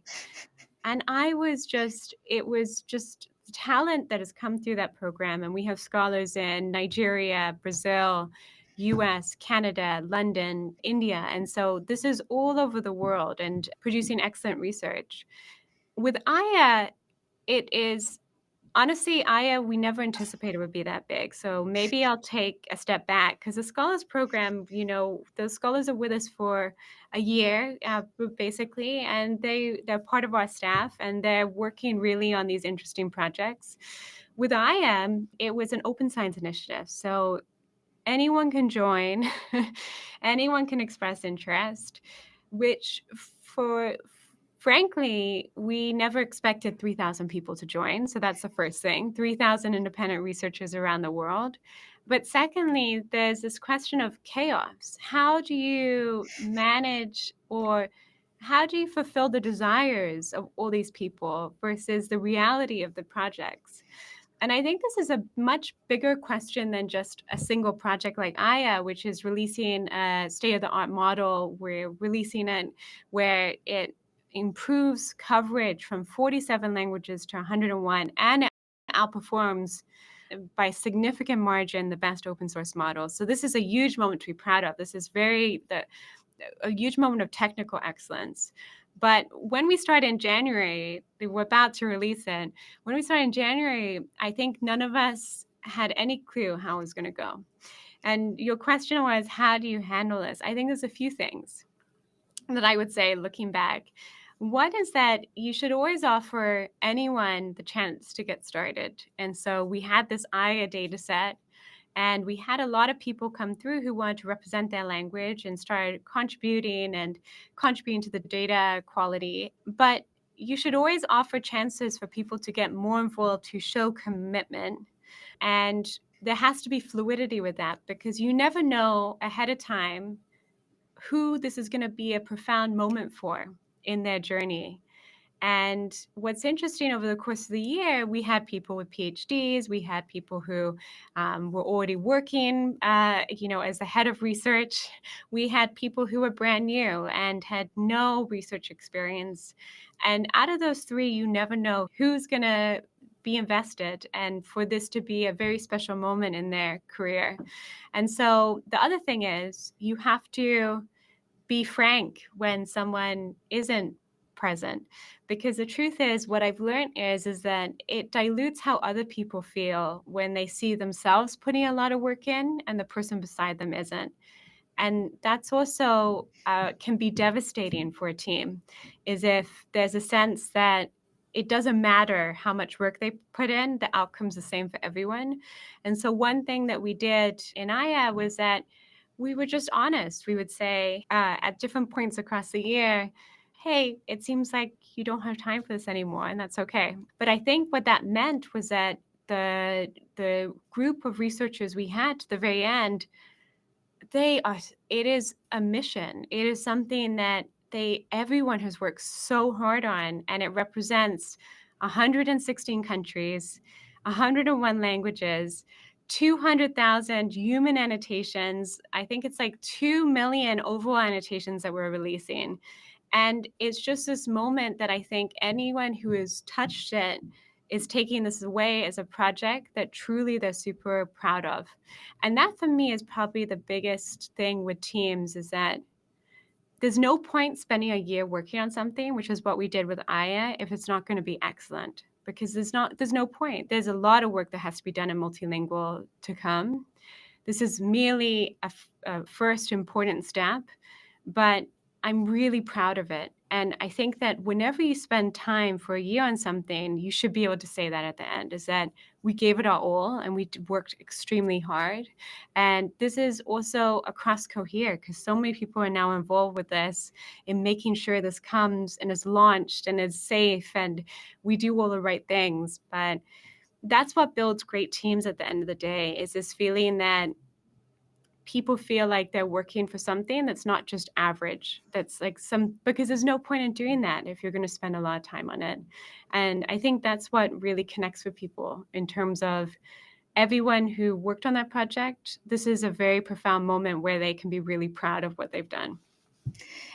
And it was just talent that has come through that program. And we have scholars in Nigeria, Brazil, US, Canada, London, India. And so this is all over the world and producing excellent research. With Aya, it is honestly, Aya, we never anticipated would be that big. So maybe I'll take a step back because the Scholars Program, the scholars are with us for a year, basically, and they're part of our staff and they're working really on these interesting projects. With Aya, it was an open science initiative. So anyone can join, anyone can express interest, which for frankly, we never expected 3,000 people to join. So that's the first thing, 3,000 independent researchers around the world. But secondly, there's this question of chaos. How do you manage or how do you fulfill the desires of all these people versus the reality of the projects? And I think this is a much bigger question than just a single project like Aya, which is releasing a state-of-the-art model. We're releasing it where it improves coverage from 47 languages to 101 and outperforms by significant margin the best open source model. So this is a huge moment to be proud of. This is a huge moment of technical excellence. But when we started in January, we were about to release it. When we started in January, I think none of us had any clue how it was going to go. And your question was, how do you handle this? I think there's a few things that I would say looking back. One is that you should always offer anyone the chance to get started. And so we had this Aya data set and we had a lot of people come through who wanted to represent their language and started contributing to the data quality. But you should always offer chances for people to get more involved, to show commitment. And there has to be fluidity with that because you never know ahead of time who this is going to be a profound moment for in their journey. And what's interesting over the course of the year, we had people with PhDs, we had people who were already working, as the head of research. We had people who were brand new and had no research experience. And out of those three, you never know who's going to be invested and for this to be a very special moment in their career. And so the other thing is you have to be frank when someone isn't present, because the truth is what I've learned is that it dilutes how other people feel when they see themselves putting a lot of work in and the person beside them isn't. And that's also can be devastating for a team, is if there's a sense that it doesn't matter how much work they put in, the outcome's the same for everyone. And so one thing that we did in Aya was that we were just honest. We would say at different points across the year, hey, it seems like you don't have time for this anymore, and that's okay. But I think what that meant was that the group of researchers we had to the very end, they are it is a mission. It is something that everyone has worked so hard on, and it represents 116 countries, 101 languages, 200,000 human annotations. I think it's like 2 million overall annotations that we're releasing. And it's just this moment that I think anyone who has touched it is taking this away as a project that truly they're super proud of. And that for me is probably the biggest thing with teams, is that there's no point spending a year working on something, which is what we did with Aya, if it's not going to be excellent. Because there's no point. There's a lot of work that has to be done in multilingual to come. This is merely a first important step, but I'm really proud of it. And I think that whenever you spend time for a year on something, you should be able to say that at the end, is that we gave it our all and we worked extremely hard. And this is also across Cohere, because so many people are now involved with this in making sure this comes and is launched and is safe and we do all the right things. But that's what builds great teams at the end of the day, is this feeling that people feel like they're working for something that's not just average. That's like because there's no point in doing that if you're going to spend a lot of time on it. And I think that's what really connects with people in terms of everyone who worked on that project. This is a very profound moment where they can be really proud of what they've done.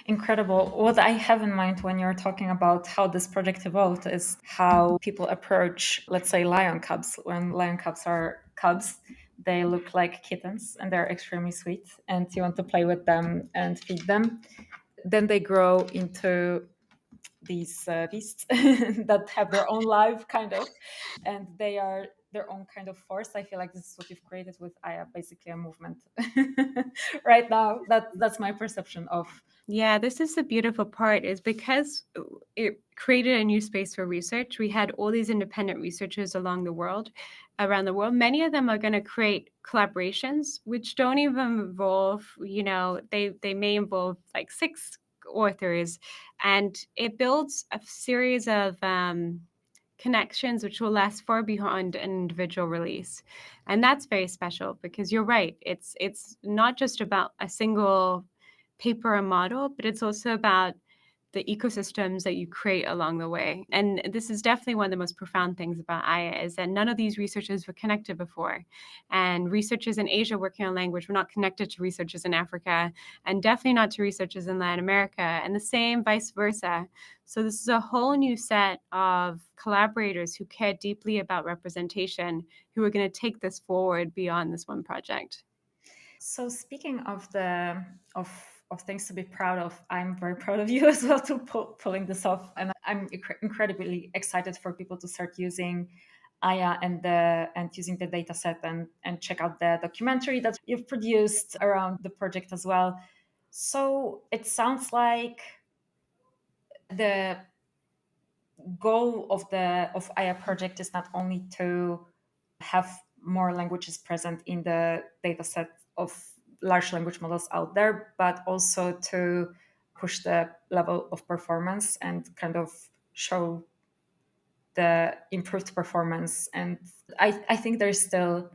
Incredible. What I have in mind when you're talking about how this project evolved is how people approach, let's say, lion cubs. When lion cubs are cubs, they look like kittens and they're extremely sweet, and you want to play with them and feed them. Then they grow into these beasts that have their own life, kind of, and they are their own kind of force. I feel like this is what you've created with Aya, basically a movement. Right now, that's my perception of. Yeah, this is the beautiful part, is because it created a new space for research. We had all these independent researchers around the world. Many of them are going to create collaborations, which don't even involve, they may involve like 6 authors, and it builds a series of connections which will last far beyond an individual release. And that's very special, because you're right, it's not just about a single paper or model, but it's also about the ecosystems that you create along the way. And this is definitely one of the most profound things about Aya, is that none of these researchers were connected before. And researchers in Asia working on language were not connected to researchers in Africa, and definitely not to researchers in Latin America, and the same vice versa. So this is a whole new set of collaborators who care deeply about representation, who are going to take this forward beyond this one project. So speaking of of things to be proud of, I'm very proud of you as well to pulling this off, and I'm incredibly excited for people to start using Aya and using the data set and check out the documentary that you've produced around the project as well. So it sounds like the goal of the of Aya project is not only to have more languages present in the data set of large language models out there, but also to push the level of performance and kind of show the improved performance. And I think there's still,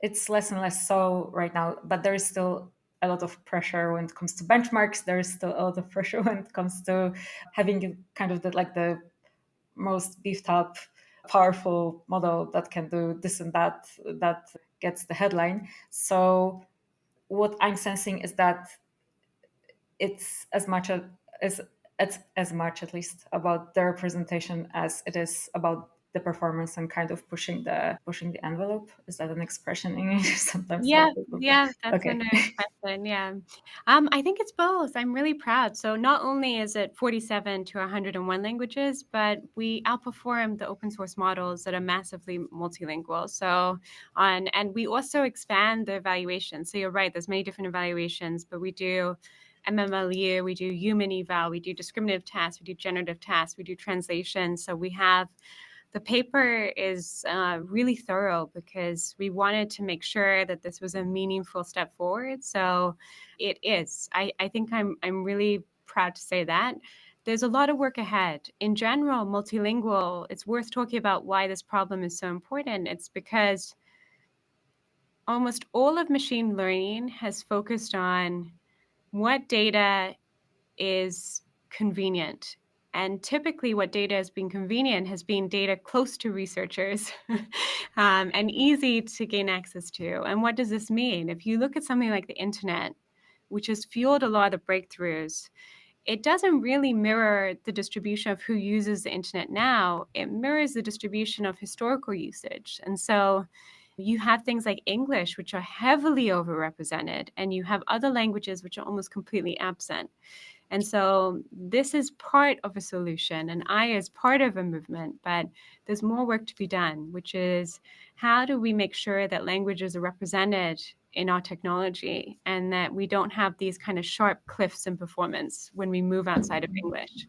it's less and less so right now, but there is still a lot of pressure when it comes to benchmarks. There is still a lot of pressure when it comes to having kind of the most beefed up, powerful model that can do this and that gets the headline. So what I'm sensing is that it's as much at least about the representation as it is about the performance and kind of pushing the envelope. Is that an expression in English? Sometimes Yeah, that doesn't. yeah, that's Okay. an expression, yeah. I think it's both. I'm really proud. So not only is it 47 to 101 languages, but we outperform the open source models that are massively multilingual. So and we also expand the evaluation. So you're right, there's many different evaluations, but we do MMLU, we do human eval, we do discriminative tasks, we do generative tasks, we do translation. So we have the paper is really thorough because we wanted to make sure that this was a meaningful step forward. So it is. I think I'm really proud to say that. There's a lot of work ahead. In general, multilingual, it's worth talking about why this problem is so important. It's because almost all of machine learning has focused on what data is convenient. And typically, what data has been convenient has been data close to researchers and easy to gain access to. And what does this mean? If you look at something like the internet, which has fueled a lot of breakthroughs, it doesn't really mirror the distribution of who uses the internet now. It mirrors the distribution of historical usage. And so you have things like English, which are heavily overrepresented, and you have other languages which are almost completely absent. And so this is part of a solution, and I is part of a movement, but there's more work to be done, which is how do we make sure that languages are represented in our technology and that we don't have these kind of sharp cliffs in performance when we move outside of English?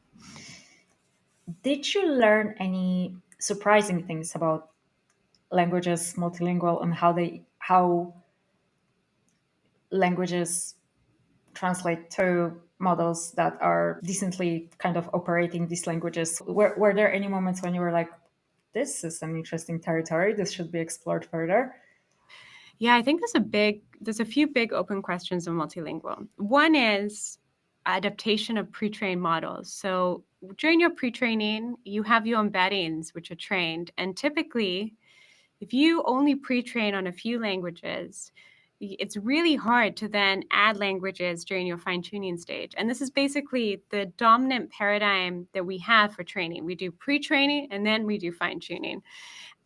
Did you learn any surprising things about languages multilingual and how languages translate to models that are decently kind of operating these languages? Were there any moments when you were like, this is an interesting territory, this should be explored further? Yeah, I think there's a few big open questions in multilingual. One is adaptation of pre-trained models. So during your pre-training, you have your embeddings which are trained, and typically if you only pre-train on a few languages, it's really hard to then add languages during your fine-tuning stage. And this is basically the dominant paradigm that we have for training. We do pre-training and then we do fine-tuning.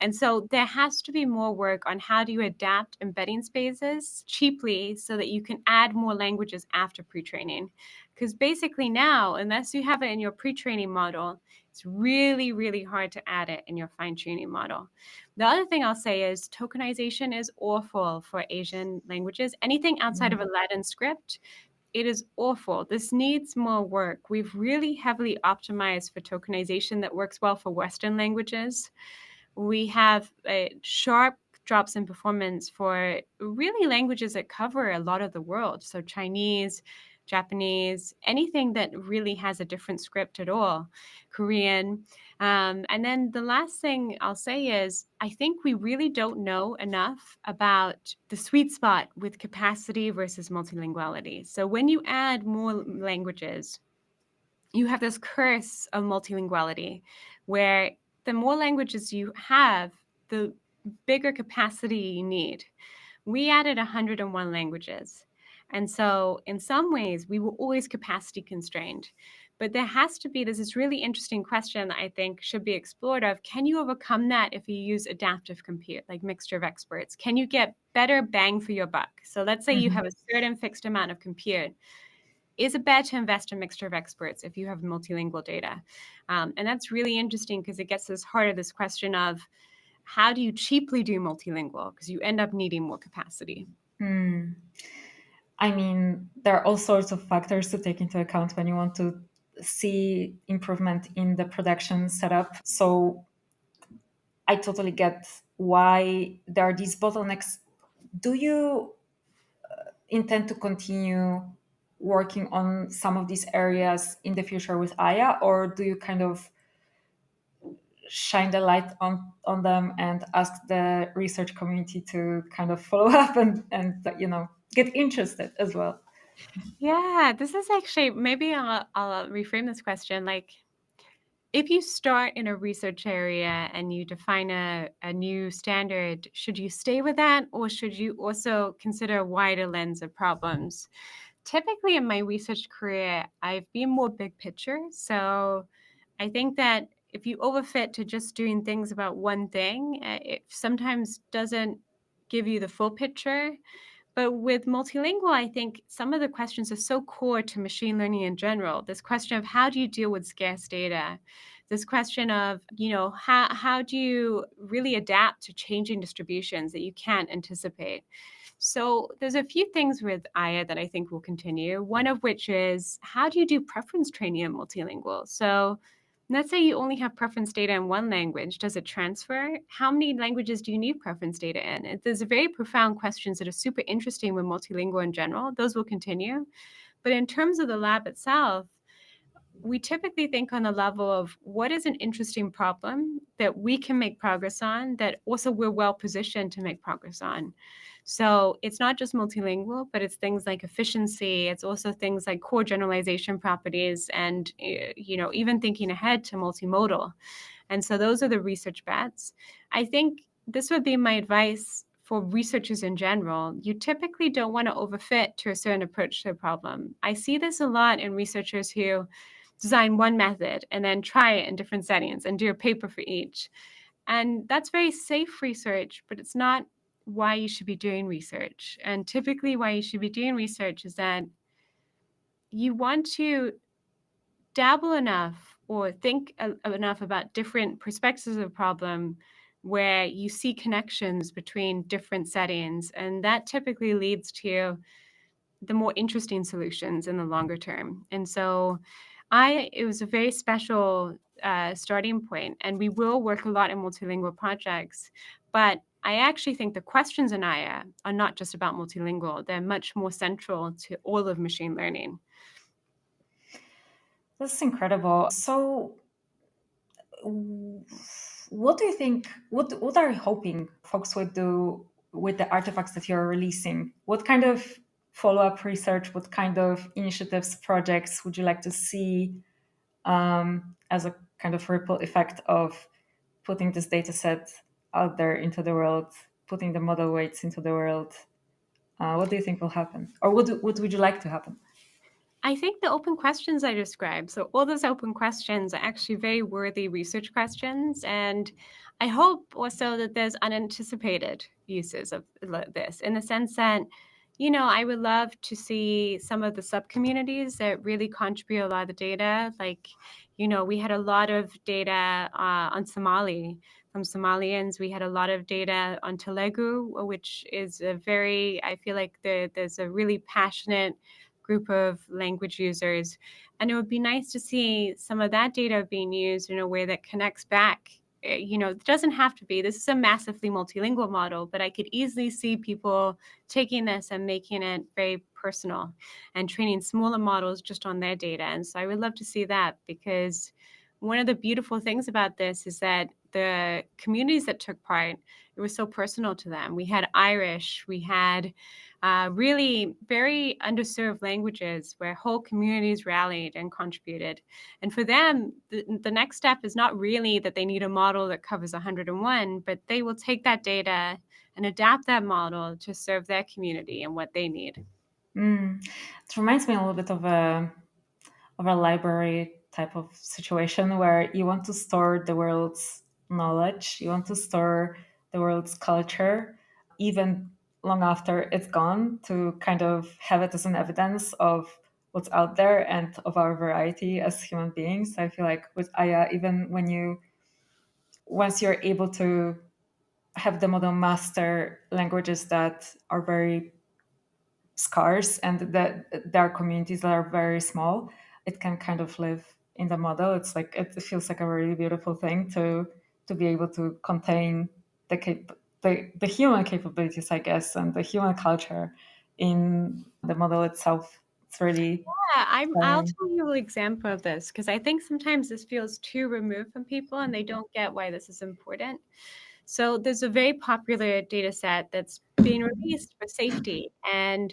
And so there has to be more work on how do you adapt embedding spaces cheaply so that you can add more languages after pre-training. Because basically now, unless you have it in your pre-training model, it's really, really hard to add it in your fine-tuning model. The other thing I'll say is tokenization is awful for Asian languages. Anything outside of a Latin script, it is awful. This needs more work. We've really heavily optimized for tokenization that works well for Western languages. We have sharp drops in performance for really languages that cover a lot of the world. So Chinese, Japanese, anything that really has a different script at all, Korean. And then the last thing I'll say is I think we really don't know enough about the sweet spot with capacity versus multilinguality. So when you add more languages, you have this curse of multilinguality where the more languages you have, the bigger capacity you need. We added 101 languages. And so, in some ways, we were always capacity constrained. But there has to be this really interesting question that I think should be explored of can you overcome that if you use adaptive compute, like mixture of experts? Can you get better bang for your buck? So let's say you have a certain fixed amount of compute, is it better to invest in a mixture of experts if you have multilingual data? And that's really interesting because it gets us heart of this question of how do you cheaply do multilingual? Because you end up needing more capacity. I mean, there are all sorts of factors to take into account when you want to see improvement in the production setup. So I totally get why there are these bottlenecks. Do you intend to continue working on some of these areas in the future with Aya, or do you kind of shine the light on them and ask the research community to kind of follow up and get interested as well. Yeah, this is actually maybe I'll reframe this question. Like, if you start in a research area and you define a new standard, should you stay with that or should you also consider a wider lens of problems? Typically, in my research career, I've been more big picture. So I think that if you overfit to just doing things about one thing, it sometimes doesn't give you the full picture. But with multilingual, I think some of the questions are so core to machine learning in general. This question of how do you deal with scarce data? This question of, how do you really adapt to changing distributions that you can't anticipate? So there's a few things with Aya that I think will continue. One of which is how do you do preference training in multilingual? So let's say you only have preference data in one language. Does it transfer? How many languages do you need preference data in? There's very profound questions that are super interesting with multilingual in general. Those will continue. But in terms of the lab itself, we typically think on the level of what is an interesting problem that we can make progress on, that also we're well positioned to make progress on. So it's not just multilingual, but it's things like efficiency. It's also things like core generalization properties and, even thinking ahead to multimodal. And so those are the research bets. I think this would be my advice for researchers in general. You typically don't want to overfit to a certain approach to a problem. I see this a lot in researchers who design one method and then try it in different settings and do a paper for each. And that's very safe research, but it's not why you should be doing research. And typically, why you should be doing research is that you want to dabble enough or think enough about different perspectives of a problem where you see connections between different settings. And that typically leads to the more interesting solutions in the longer term. And so it was a very special starting point, and we will work a lot in multilingual projects. But I actually think the questions in Aya are not just about multilingual; they're much more central to all of machine learning. That's incredible. So, what do you think? What are you hoping folks would do with the artifacts that you're releasing? What kind of follow up research? What kind of initiatives, projects would you like to see as a kind of ripple effect of putting this data set out there into the world, putting the model weights into the world? What do you think will happen, or what would you like to happen? I think the open questions I described, so all those open questions are actually very worthy research questions. And I hope also that there's unanticipated uses of this in the sense that, I would love to see some of the sub communities that really contribute a lot of the data. Like, we had a lot of data on Somali from Somalians. We had a lot of data on Telugu, which is I feel like there's a really passionate group of language users. And it would be nice to see some of that data being used in a way that connects back. It doesn't have to be. This is a massively multilingual model, but I could easily see people taking this and making it very personal and training smaller models just on their data. And so I would love to see that, because one of the beautiful things about this is that the communities that took part, it was so personal to them. We had Irish, we had really very underserved languages where whole communities rallied and contributed. And for them, the next step is not really that they need a model that covers 101, but they will take that data and adapt that model to serve their community and what they need. It reminds me a little bit of a library type of situation where you want to store the world's knowledge, you want to store the world's culture, even long after it's gone, to kind of have it as an evidence of what's out there and of our variety as human beings. I feel like with Aya, even once you're able to have the model master languages that are very scarce and that there are communities that are very small, it can kind of live in the model. It's like it feels like a really beautiful thing to be able to contain the human capabilities, I guess, and the human culture in the model itself. It's really Yeah, I'll inspiring. tell you an example of this because I think sometimes this feels too removed from people and they don't get why this is important. So there's a very popular data set that's being released for safety, and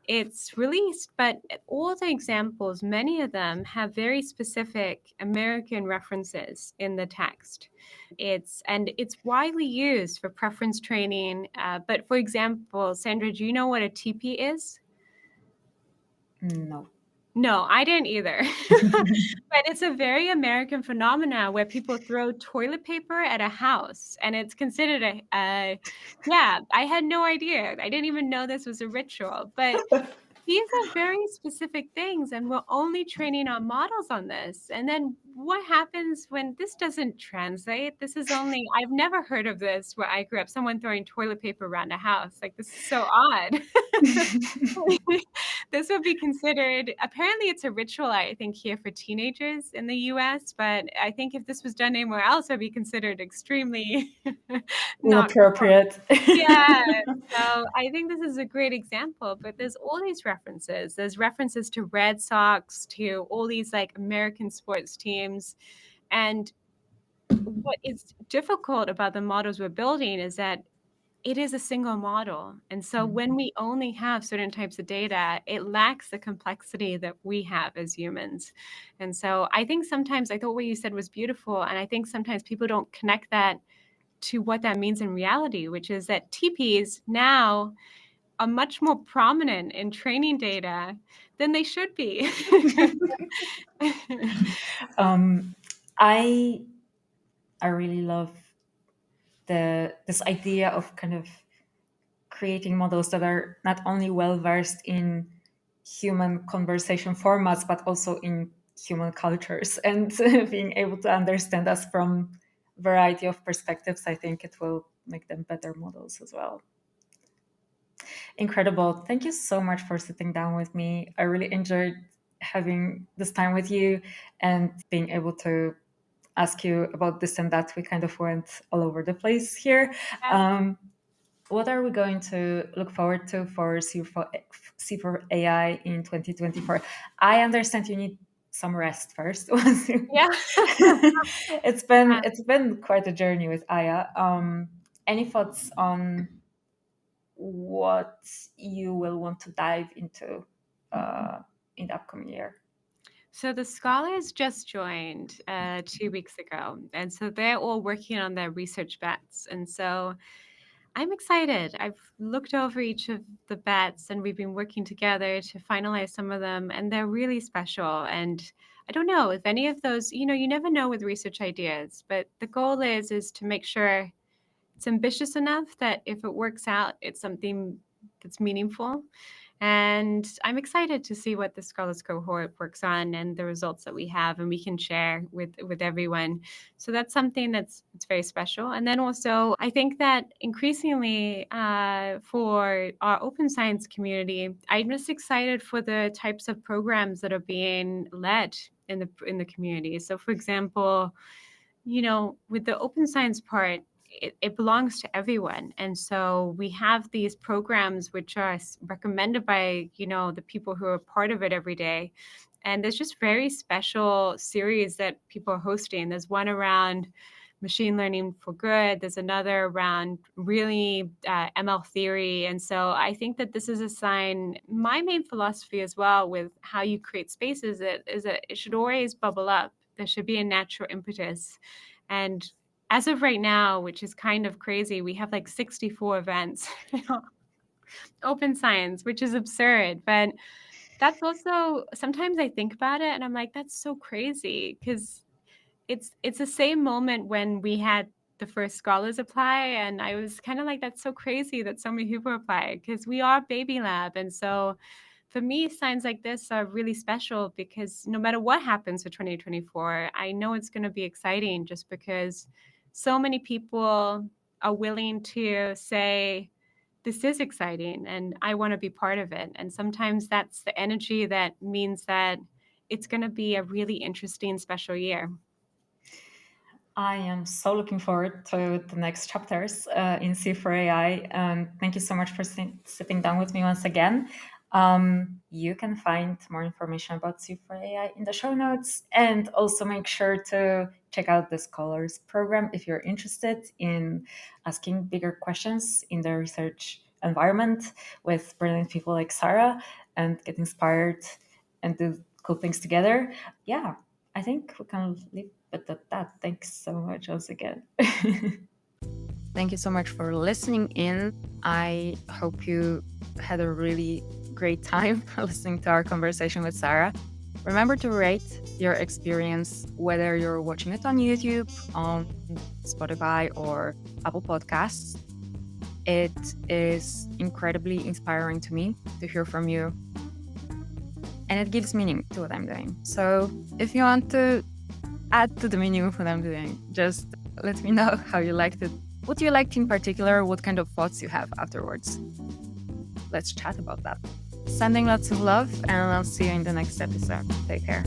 it's released, but all the examples, many of them have very specific American references in the text. It's widely used for preference training. But for example, Sandra, do you know what a TP is? No. No, I didn't either. But it's a very American phenomena where people throw toilet paper at a house, and it's considered a yeah, I had no idea. I didn't even know this was a ritual, but these are very specific things, and we're only training our models on this. And then what happens when this doesn't translate? This is only I've never heard of this where I grew up, someone throwing toilet paper around a house. Like, this is so odd. This would be considered apparently it's a ritual, I think, here for teenagers in the US, but I think if this was done anywhere else, it'd be considered extremely not cool. Inappropriate. Yeah. So I think this is a great example, but there's all these references. There's references to Red Sox, to all these like American sports teams. And what is difficult about the models we're building is that it is a single model. And so when we only have certain types of data, it lacks the complexity that we have as humans. And so I think sometimes I thought what you said was beautiful. And I think sometimes people don't connect that to what that means in reality, which is that TPs now are much more prominent in training data than they should be. um, I I really love this idea of kind of creating models that are not only well versed in human conversation formats but also in human cultures and being able to understand us from variety of perspectives. I think it will make them better models as well. Incredible. Thank you so much for sitting down with me. I really enjoyed having this time with you and being able to ask you about this and that. We kind of went all over the place here. Um, what are we going to look forward to for C4 AI in 2024? I understand you need some rest first. Yeah. It's been quite a journey with Aya. Any thoughts on what you will want to dive into in the upcoming year? So the scholars just joined 2 weeks ago. And so they're all working on their research bets. And so I'm excited. I've looked over each of the bets and we've been working together to finalize some of them. And they're really special. And I don't know if any of those, you never know with research ideas, but the goal is to make sure it's ambitious enough that if it works out, it's something that's meaningful. And I'm excited to see what the Scholars cohort works on and the results that we have, and we can share with everyone. So that's something that's it's very special. And then also, I think that increasingly for our open science community, I'm just excited for the types of programs that are being led in the community. So, for example, with the open science part, it belongs to everyone. And so we have these programs which are recommended by, the people who are part of it every day. And there's just very special series that people are hosting. There's one around machine learning for good. There's another around really ML theory. And so I think that this is a sign. My main philosophy as well with how you create spaces is that it should always bubble up. There should be a natural impetus. And as of right now, which is kind of crazy, we have like 64 events, open science, which is absurd. But that's also sometimes I think about it and I'm like, that's so crazy because it's the same moment when we had the first scholars apply, and I was kind of like, that's so crazy that so many people apply because we are baby lab. And so for me, signs like this are really special because no matter what happens for 2024, I know it's going to be exciting just because so many people are willing to say, this is exciting and I want to be part of it. And sometimes that's the energy that means that it's going to be a really interesting, special year. I am so looking forward to the next chapters in C4 AI. And thank you so much for sitting down with me once again. You can find more information about C for AI in the show notes, and also make sure to check out the Scholars program if you're interested in asking bigger questions in the research environment with brilliant people like Sara and get inspired and do cool things together. Yeah, I think we can leave it at that. Thanks so much once again. Thank you so much for listening in. I hope you had a really great time listening to our conversation with Sara. Remember to rate your experience, whether you're watching it on YouTube, on Spotify, or Apple Podcasts. It is incredibly inspiring to me to hear from you, and it gives meaning to what I'm doing. So if you want to add to the meaning of what I'm doing, just let me know how you liked it. What you liked in particular, what kind of thoughts you have afterwards. Let's chat about that. Sending lots of love, and I'll see you in the next episode. Take care.